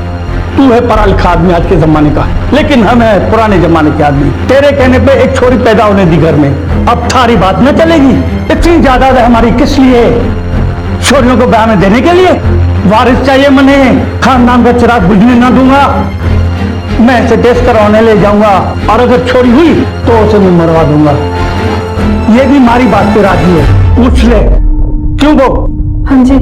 तू है पढ़ा लिखा आदमी आज के जमाने का, लेकिन हम है पुराने जमाने के आदमी। तेरे कहने पे एक छोरी पैदा होने दी घर में, अब थारी बात न चलेगी। इतनी ज्यादा हमारी किस लिए? छोरियों को ब्याह में देने के लिए? वारिस चाहिए मने, खानदान का चिराग बुझने ना दूंगा। मैं इसे टेस्ट करवाने ले जाऊंगा, और अगर छोरी हुई तो उसे मैं मरवा दूंगा। ये भी हमारी बात पे राजी है, पूछ ले। क्यों वो? हाँ जी,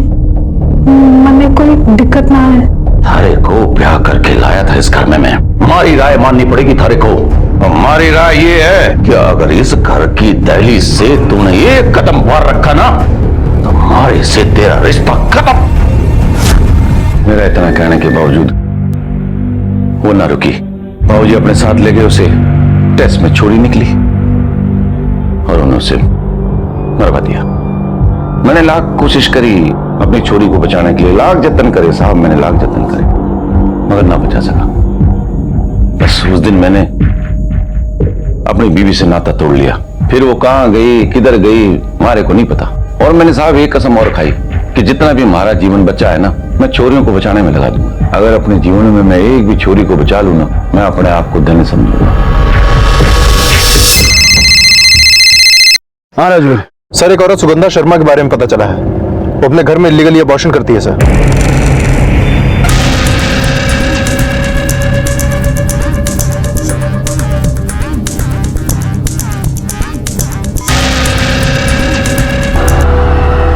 मने कोई दिक्कत ना है। थारे को ब्याह करके लाया था इस घर में मैं। हमारी राय माननी पड़ेगी थारे को। हमारी राय ये है कि अगर इस घर की दहलीज से तूने एक कदम बाहर रखा ना तो हमारे से तेरा रिश्ता खत्म। मेरा इतना कहने के बावजूद वो ना रुकी। बाबूजी अपने साथ ले गए उसे। टेस्ट में छोरी निकली और उन्होंने उसे मरवा दिया। मैंने लाख कोशिश करी अपनी छोरी को बचाने के लिए, लाख जतन करे साहब, मैंने लाख जतन करे, मगर ना बचा सका। बस उस दिन मैंने अपनी बीवी से नाता तोड़ लिया। फिर वो कहां गई किधर गई हमारे को नहीं पता। और मैंने साहब एक कसम और खाई कि जितना भी हमारा जीवन बचा है ना, मैं छोरियों को बचाने में लगा दूंगा। अगर अपने जीवन में मैं एक भी छोरी को बचा लूं ना, मैं अपने आप को धन्य समझूंगा। हाँ राजवीर सर, एक औरत सुगंधा शर्मा के बारे में पता चला है। वो अपने घर में इलीगली अबॉर्शन करती है सर।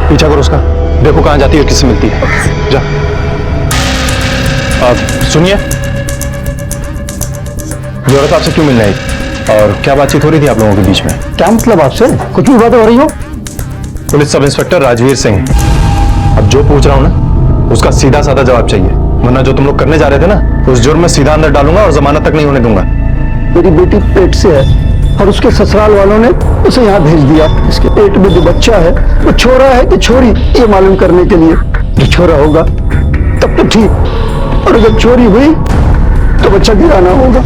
पीछा करो उसका, देखो कहां जाती है, किससे मिलती है। जा। सुनिए, ये औरत आपसे क्यों मिलने आई और क्या बातचीत हो रही थी आप लोगों के बीच में? क्या मतलब आपसे? कुछ भी बात हो रही हो? Police sub inspector Rajveer Singh. अब जो पूछ रहा हूं ना उसका सीधा साधा जवाब चाहिए, वरना जो तुम लोग करने जा रहे थे ना उस जुर्म में सीधा अंदर डालूंगा और जमानत तक नहीं होने दूंगा। मेरी बेटी पेट से है, और उसके ससुराल वालों ने उसे यहाँ भेज दिया। इसके पेट में जो बच्चा है वो छोरा है कि छोरी, ये मालूम करने के लिए। जो छोरा होगा तब तो ठीक, और अगर चोरी हुई तो बच्चा गिराना होगा।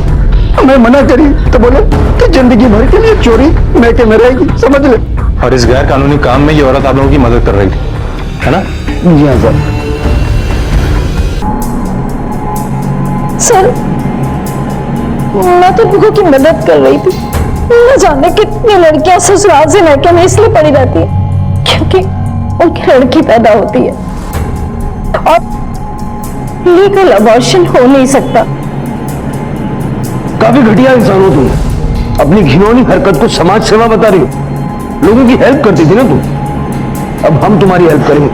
मैं मना करी तो बोले कि जिंदगी भर के लिए चोरी मैके में रहेगी, समझ ले। और इस गैर कानूनी काम में ये औरत आप लोगों की मदद कर रही थी, है ना? जी हाँ सर। सर, मैं तो लोगों की मदद कर रही थी। न जाने कितनी लड़कियां ससुराल से मैके में इसलिए पड़ी रहती है क्योंकि उनकी लड़की पैदा होती है और लीगल अबॉर्शन हो नहीं सकता। काफी घटिया इंसान हो तुम। अपनी घिनौनी हरकत को समाज सेवा बता रही हो। लोगों की हेल्प करती थी ना तुम, अब हम तुम्हारी हेल्प करेंगे।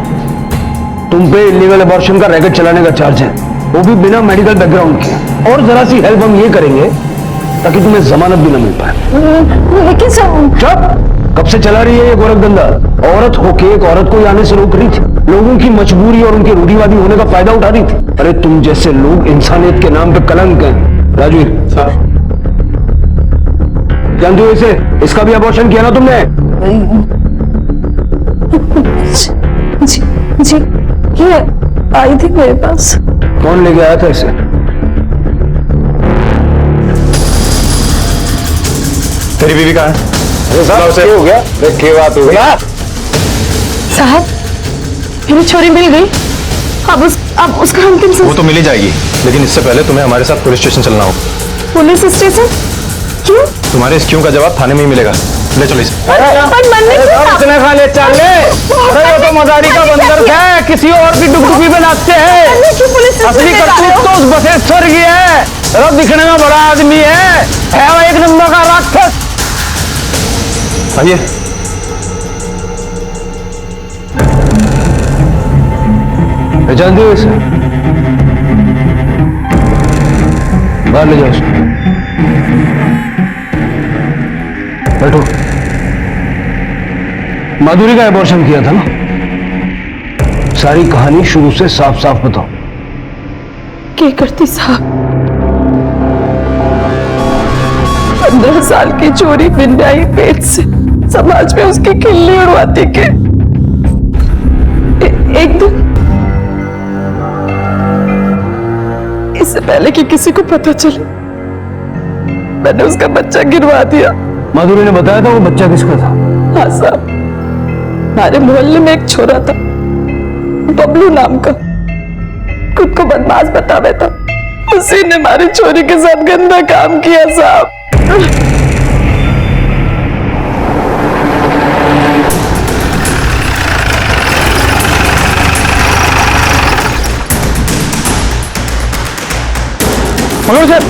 तुम पे इलीगल अबॉर्शन का रैकेट चलाने का चार्ज है, वो भी बिना मेडिकल बैकग्राउंड के। और जरा सी हेल्प हम ये करेंगे ताकि तुम्हें जमानत भी न मिल पाए। लेकिन सर, चुप! कब से चला रही है ये गोरखधंधा? औरत होके एक औरत को आने से रोक रही थी, लोगों की मजबूरी और उनके रूढ़िवादी होने का फायदा उठा रही थी। अरे तुम जैसे लोग इंसानियत के नाम पे कलंक हैं। राजवीर सर, जानते हो इसे? इसका भी अबॉर्शन किया ना तुमने? जी जी, ये आई थी मेरे पास। कौन लेके आया था इसे? तेरी बीवी कहाँ है? क्या हो गया? क्या बात हो गई? साहब, मेरी छोरी मिल गई। अब उसका अंतिम वो तो मिल ही जाएगी, लेकिन इससे पहले तुम्हें हमारे साथ पुलिस स्टेशन चलना होगा। Police station? क्यों? तुम्हारे इस क्यों का जवाब थाने में ही मिलेगा। ले चलो इसे। इतने खाले चाल ले। अरे वो तो मदारी का बंदर है, किसी और की डुगडुगी में नाचते हैं। असली करतूत तो उस बसेश्वर की है। अरे दिखने में बड़ा आदमी है वो एक नंबर का राक्षस। आइए। जानती हो इसे? बाहर ले जाओ उसको। बैठो। माधुरी का अबॉर्शन किया था ना? सारी कहानी शुरू से साफ साफ बताओ। क्या करती साहब? 15 साल की चोरी बिन्याई पेट से समाज में उसकी खिल्ली उड़वाती के एक दिन, इससे पहले कि किसी को पता चले, मैंने उसका बच्चा गिरवा दिया। माधुरी ने बताया था वो बच्चा किसका था? हाँ साहब, हमारे मोहल्ले में एक छोरा था, बबलू नाम का, खुद को बदमाश बतावे था। उसी ने हमारी छोरी के साथ गंदा काम किया साहब। मगर सर,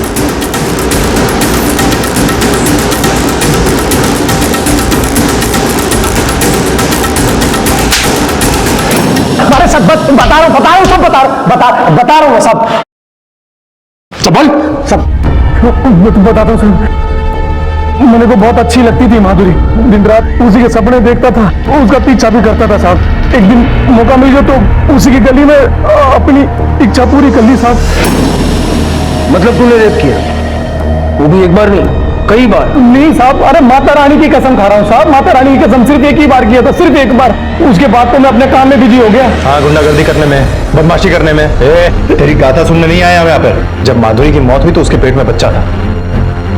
अरे सब बता रहा हूँ सब बता रहा हूँ सब बोल सब बताता हूँ सर। मैंने को बहुत अच्छी लगती थी माधुरी, दिन रात उसी के सपने देखता था, उसका पीछा भी करता था साहब। एक दिन मौका मिल गया तो उसी की गली में अपनी इच्छा पूरी कर ली साहब। मतलब तूने रेप किया? वो भी एक बार नहीं, कई बार? नहीं साहब, अरे माता रानी की कसम खा रहा हूँ साहब, माता रानी की कसम, सिर्फ एक ही बार किया था, सिर्फ एक बार। उसके बाद तो मैं अपने काम में बिजी हो गया। हाँ, गुंडागर्दी करने में, बदमाशी करने में। तेरी गाथा सुनने नहीं आया हम यहाँ पर। जब माधुरी की मौत हुई तो उसके पेट में बच्चा था,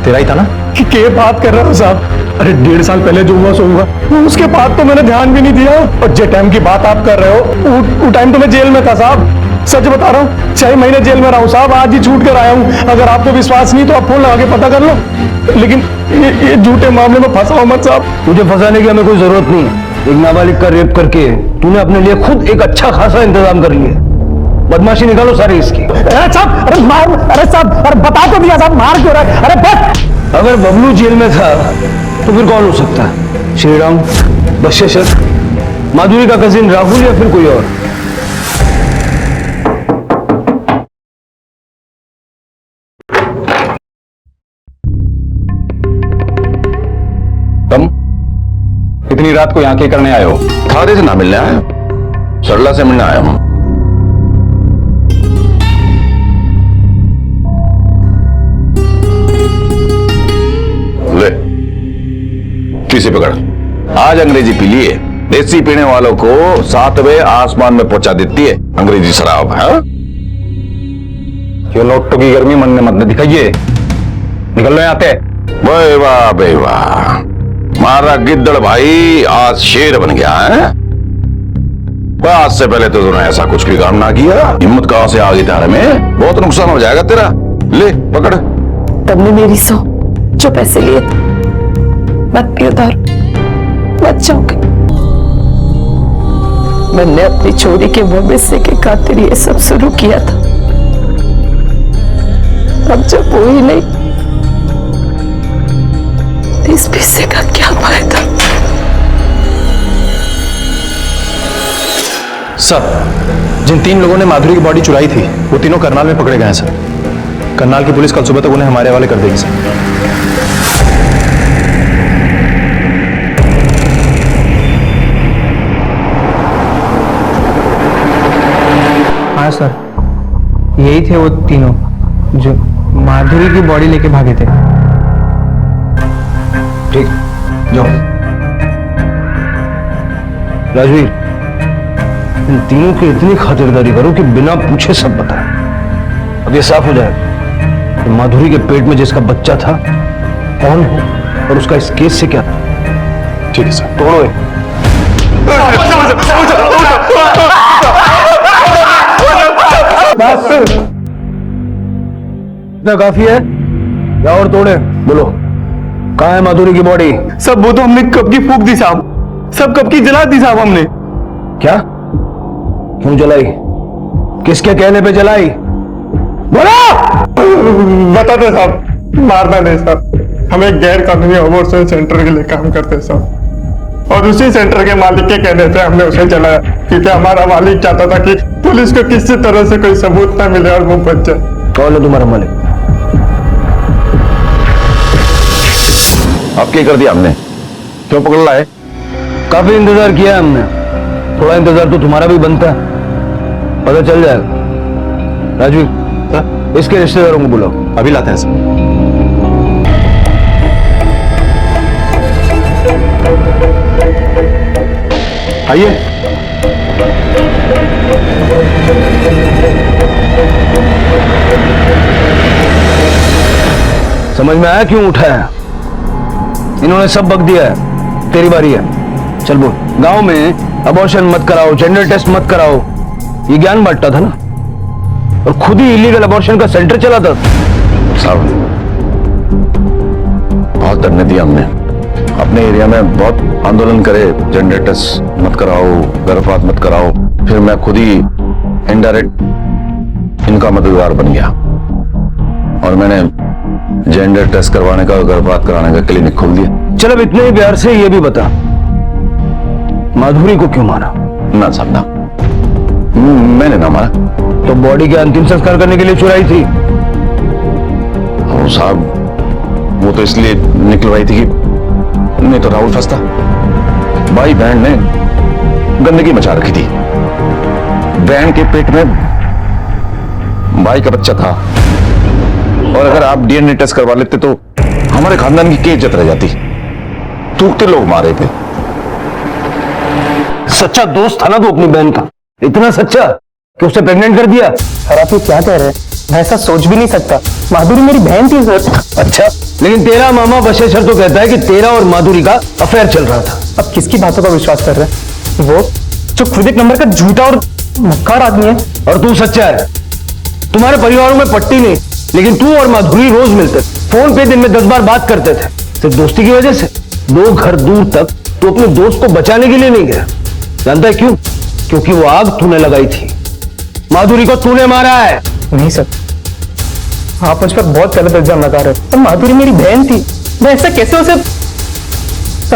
तेरा ही था ना? क्या बात कर रहा हूँ साहब? अरे 1.5 साल पहले जो हुआ सो हुआ, उसके बाद तो मैंने ध्यान भी नहीं दिया। और जो टाइम की बात आप कर रहे हो, वो टाइम तो मैं जेल में था साहब, सच बता रहा हूँ। 6 महीने जेल में रहा हूँ साहब, आज ही छूट कर आया हूँ। अगर आपको विश्वास नहीं तो आप फोन लगा के पता कर लो, लेकिन ये झूठे मामले में फंसाओ मत साहब। तुझे फंसाने की हमें कोई जरूरत नहीं है। एक नाबालिग का रेप करके तूने अपने लिए खुद एक अच्छा खासा इंतजाम कर लिया। बदमाशी निकालो सारी इसकी। अरे साहब, अरे मार, अरे साहब, अरे बता तो दिया साहब, मार क्यों रहा है? अरे बस। अगर बबलू जेल में था तो फिर कौन हो सकता है? श्रीराम, बशेश्वर, माधुरी का कजिन राहुल या फिर कोई और? तुम इतनी रात को यहाँ क्या करने आए हो? थाने से ना मिलने आया, सरला से मिलने आया हूं। ले चुपकी से पकड़। आज अंग्रेजी पी लिए, देसी पीने वालों को 7वें आसमान में पहुंचा देती है अंग्रेजी शराब। है क्यों नोटों की गर्मी मन में मत दिखाइए, निकल लो यहाँ पे। वाह वाह बे वाह, मारा गिद्दड़ भाई आज शेर बन गया है। आज से पहले तो तूने ऐसा कुछ भी काम ना किया, हिम्मत कहां से आ गई तारे में? बहुत नुकसान हो जाएगा तेरा। ले पकड़। तुमने मेरी जो पैसे लिए मत पियो दारू, मत जाओगे। मैंने अपनी चोरी के मुंह के खातिर ये सब शुरू किया था। अब जब वो ही नहीं, इस पैसे का क्या फायदा? सर, जिन 3 लोगों ने माधुरी की बॉडी चुराई थी वो तीनों करनाल में पकड़े गए हैं सर। करनाल की पुलिस कल सुबह तक उन्हें हमारे हवाले कर देगी सर। हाँ सर, यही थे वो तीनों जो माधुरी की बॉडी लेके भागे थे। ठीक, जाओ। राजवीर, इन तीनों की इतनी खातिरदारी करो कि बिना पूछे सब बताए। अब ये साफ हो जाए कि माधुरी के पेट में जिसका बच्चा था कौन हो और उसका इस केस से क्या। ठीक है सर। तोड़ो इतना काफी है या और तोड़े? बोलो, कहाँ है माधुरी की बॉडी? सब वो तो हमने कब की फूक दी साहब, सब कब की जला दी साहब हमने। क्या? क्यों जलाई? किसके कहने पे जलाई? बोलो! बताते साहब, मारना नहीं साहब, हम एक गैर कानूनी अबॉर्शन सेंटर के लिए काम करते साहब, और उसी सेंटर के मालिक के कहने से हमने उसे जलाया, क्योंकि हमारा मालिक चाहता था कि पुलिस को किसी तरह से कोई सबूत ना मिले और वो बच जाए। कौन है तुम्हारा मालिक? अब क्या कर दिया हमने? क्यों पकड़ लाए? काफी इंतजार किया हमने, थोड़ा इंतजार तो तुम्हारा भी बनता है, पता चल जाएगा। राजू सर, इसके रिश्तेदारों को बुलाओ। अभी लाते हैं सर। आइए। समझ में आया क्यों उठाया? इन्होंने सब बक दिया है, तेरी बारी है। चल बोल। गांव में अबॉर्शन मत कराओ, जेंडर टेस्ट मत कराओ, ये ज्ञान बांटता था ना, और खुद ही इलीगल अबॉर्शन का सेंटर चलाता था। साहब, बहुत डरने दिया हमने, अपने एरिया में बहुत आंदोलन करे, जेंडर टेस्ट मत कराओ, गर्भपात मत कराओ, फिर मैं खुद ही इनडायरेक्ट इनका मददगार बन गया और मैंने जेंडर टेस्ट करवाने का और गर्भपात कराने का क्लिनिक खोल दिया। चल अब इतने ही प्यार से ये भी बता, माधुरी को क्यों मारा? ना साहब ना, मैंने ना मारा। तो बॉडी के अंतिम संस्कार करने के लिए चुराई थी? ओ साहब, वो तो इसलिए निकलवाई थी कि नहीं तो राहुल फंसता। भाई बहन ने गंदगी मचा रखी थी, बहन के पेट में भाई का बच्चा था, और अगर आप डीएनए टेस्ट करवा लेते तो हमारे खानदान की क्या इज्जत रह जाती? थूकते लोग मारे थे। सच्चा दोस्त था ना तू अपनी बहन का, इतना सच्चा कि उसे प्रेग्नेंट कर दिया। सर आप ये क्या कह रहे हैं? मैं ऐसा सोच भी नहीं सकता, माधुरी मेरी बहन थी सर। अच्छा, लेकिन तेरा मामा बशेशर तो कहता है कि तेरा और माधुरी का अफेयर चल रहा था। अब किसकी बातों का विश्वास कर रहे हैं? वो जो खुद एक नंबर का झूठा और मक्कार आदमी है। और तू सच्चा है। तुम्हारे परिवारों में पट्टी नहीं, लेकिन तू और माधुरी रोज मिलते, फोन पे दिन में 10 बार बात करते थे, सिर्फ दोस्ती की वजह से। 2 घर दूर तक तू अपने दोस्त को बचाने के लिए नहीं गया। जानता है क्यों? क्योंकि वो आग तूने लगाई थी, माधुरी को तूने मारा है। नहीं सर, आप मुझ पर बहुत गलत इल्जाम लगा रहे हो। माधुरी मेरी बहन थी, मैं ऐसा कैसे उसे,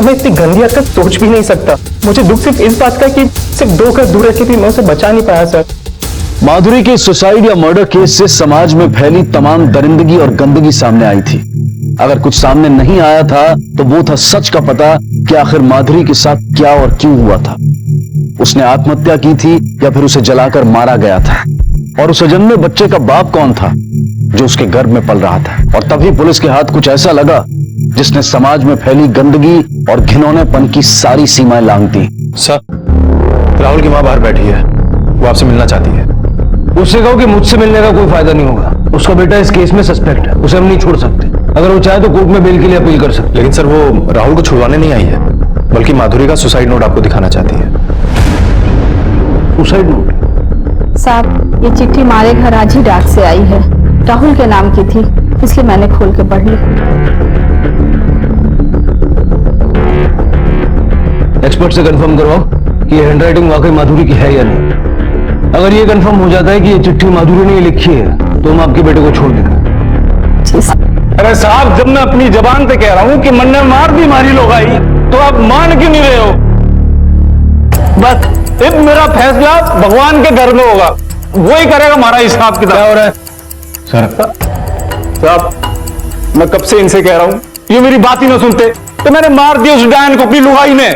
मैं इतनी गंदी हरकत सोच भी नहीं सकता। मुझे दुख सिर्फ इस बात का कि सिर्फ 2 घर दूर रखी थी, मैं उसे बचा नहीं पाया सर। माधुरी के सुसाइड या मर्डर केस से समाज में फैली तमाम दरिंदगी और गंदगी सामने आई थी। अगर कुछ सामने नहीं आया था तो वो था सच का पता कि आखिर माधुरी के साथ क्या और क्यों हुआ था। उसने आत्महत्या की थी या फिर उसे जलाकर मारा गया था, और उस अजन्मे बच्चे का बाप कौन था जो उसके गर्भ में पल रहा था। और तभी पुलिस के हाथ कुछ ऐसा लगा जिसने समाज में फैली गंदगी और घिनौनेपन की सारी सीमाएं लांघ दी। सर, राहुल की मां बाहर बैठी है, वो आपसे मिलना चाहती है। उससे कहो कि मुझसे मिलने का कोई फायदा नहीं होगा। उसका बेटा इस केस में सस्पेक्ट है, उसे हम नहीं छोड़ सकते। अगर वो चाहे तो कोर्ट में बेल के लिए अपील कर सकते। लेकिन सर, वो राहुल को छुड़वाने नहीं आई है, बल्कि माधुरी का सुसाइड नोट आपको दिखाना चाहती है। Suicide note? साहब, ये चिट्ठी हमारे घर आज ही डाक से आई है। राहुल के नाम की थी, इसलिए मैंने खोल के पढ़ ली। एक्सपर्ट से कंफर्म करवाओ कि ये हैंडराइटिंग वाकई माधुरी की है या नहीं। अगर ये कंफर्म हो जाता है कि ये चिट्ठी माधुरी ने लिखी है तो हम आपके बेटे को छोड़ देंगे। अरे साहब, जब मैं अपनी जबान से कह रहा हूं कि मन ने मार दी मारी लोग आई, तो आप मान क्यों नहीं रहे हो? बस अब मेरा फैसला भगवान के घर में होगा, वो ही करेगा हमारा हिसाब किताब। क्या हो रहा है सर? साहब, मैं कब से इनसे कह रहा हूं, ये मेरी बात ही ना सुनते, तो मैंने मार दिया उस डायन को, अपनी लुगाई ने।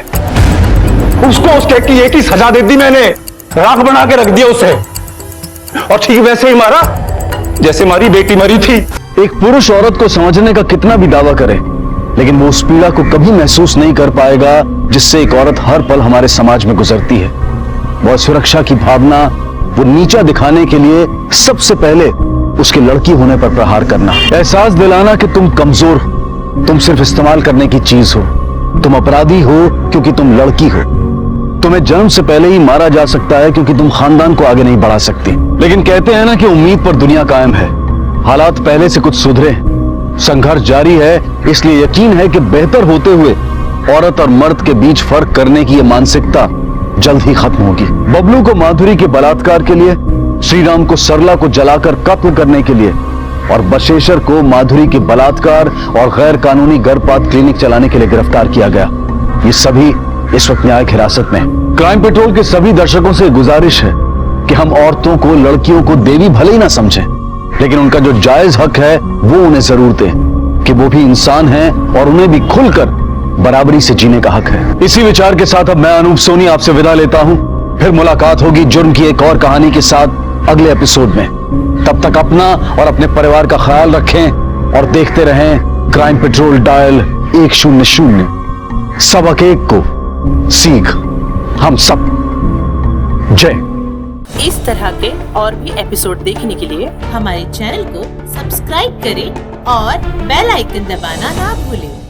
उसको उसके की एक ही सजा दे दी मैंने, राख बना के रख दिया उसे, और ठीक वैसे ही मारा जैसे हमारी बेटी मरी थी। एक पुरुष औरत को समझने का कितना भी दावा करे, लेकिन वो उस पीड़ा को कभी महसूस नहीं कर पाएगा जिससे एक औरत हर पल हमारे समाज में गुजरती है। वो सुरक्षा की भावना, वो नीचा दिखाने के लिए सबसे पहले उसकी लड़की होने पर प्रहार करना, एहसास दिलाना कि तुम कमजोर हो, तुम सिर्फ इस्तेमाल करने की चीज हो, तुम अपराधी हो क्योंकि तुम लड़की हो, तुम्हें जन्म से पहले ही मारा जा सकता है क्योंकि तुम खानदान को आगे नहीं बढ़ा सकती। लेकिन कहते हैं ना कि उम्मीद पर दुनिया कायम है। हालात पहले से कुछ सुधरे, संघर्ष जारी है, इसलिए यकीन है कि बेहतर होते हुए औरत और मर्द के बीच फर्क करने की यह मानसिकता जल्द ही खत्म होगी। बबलू को माधुरी के बलात्कार के लिए, श्रीराम को सरला को जलाकर कत्ल करने के लिए और बशेश्वर को माधुरी के बलात्कार और गैर कानूनी गर्भपात क्लिनिक चलाने के लिए गिरफ्तार किया गया। ये सभी इस वक्त न्यायिक हिरासत में। क्राइम पेट्रोल के सभी दर्शकों से गुजारिश है कि हम औरतों को, लड़कियों को देवी भले ही ना समझें, लेकिन उनका जो जायज हक है वो उन्हें जरूर दें कि वो भी इंसान हैं और उन्हें भी खुलकर बराबरी से जीने का हक है। इसी विचार के साथ अब मैं अनूप सोनी आपसे विदा लेता हूं। फिर मुलाकात होगी जुर्म की एक और कहानी के साथ अगले एपिसोड में। तब तक अपना और अपने परिवार का ख्याल रखें और देखते रहें क्राइम पेट्रोल डायल 100। सबक एक को सीख हम सब। जय। इस तरह के और भी एपिसोड देखने के लिए हमारे चैनल को सब्सक्राइब करें और बेल आइकन दबाना ना भूलें।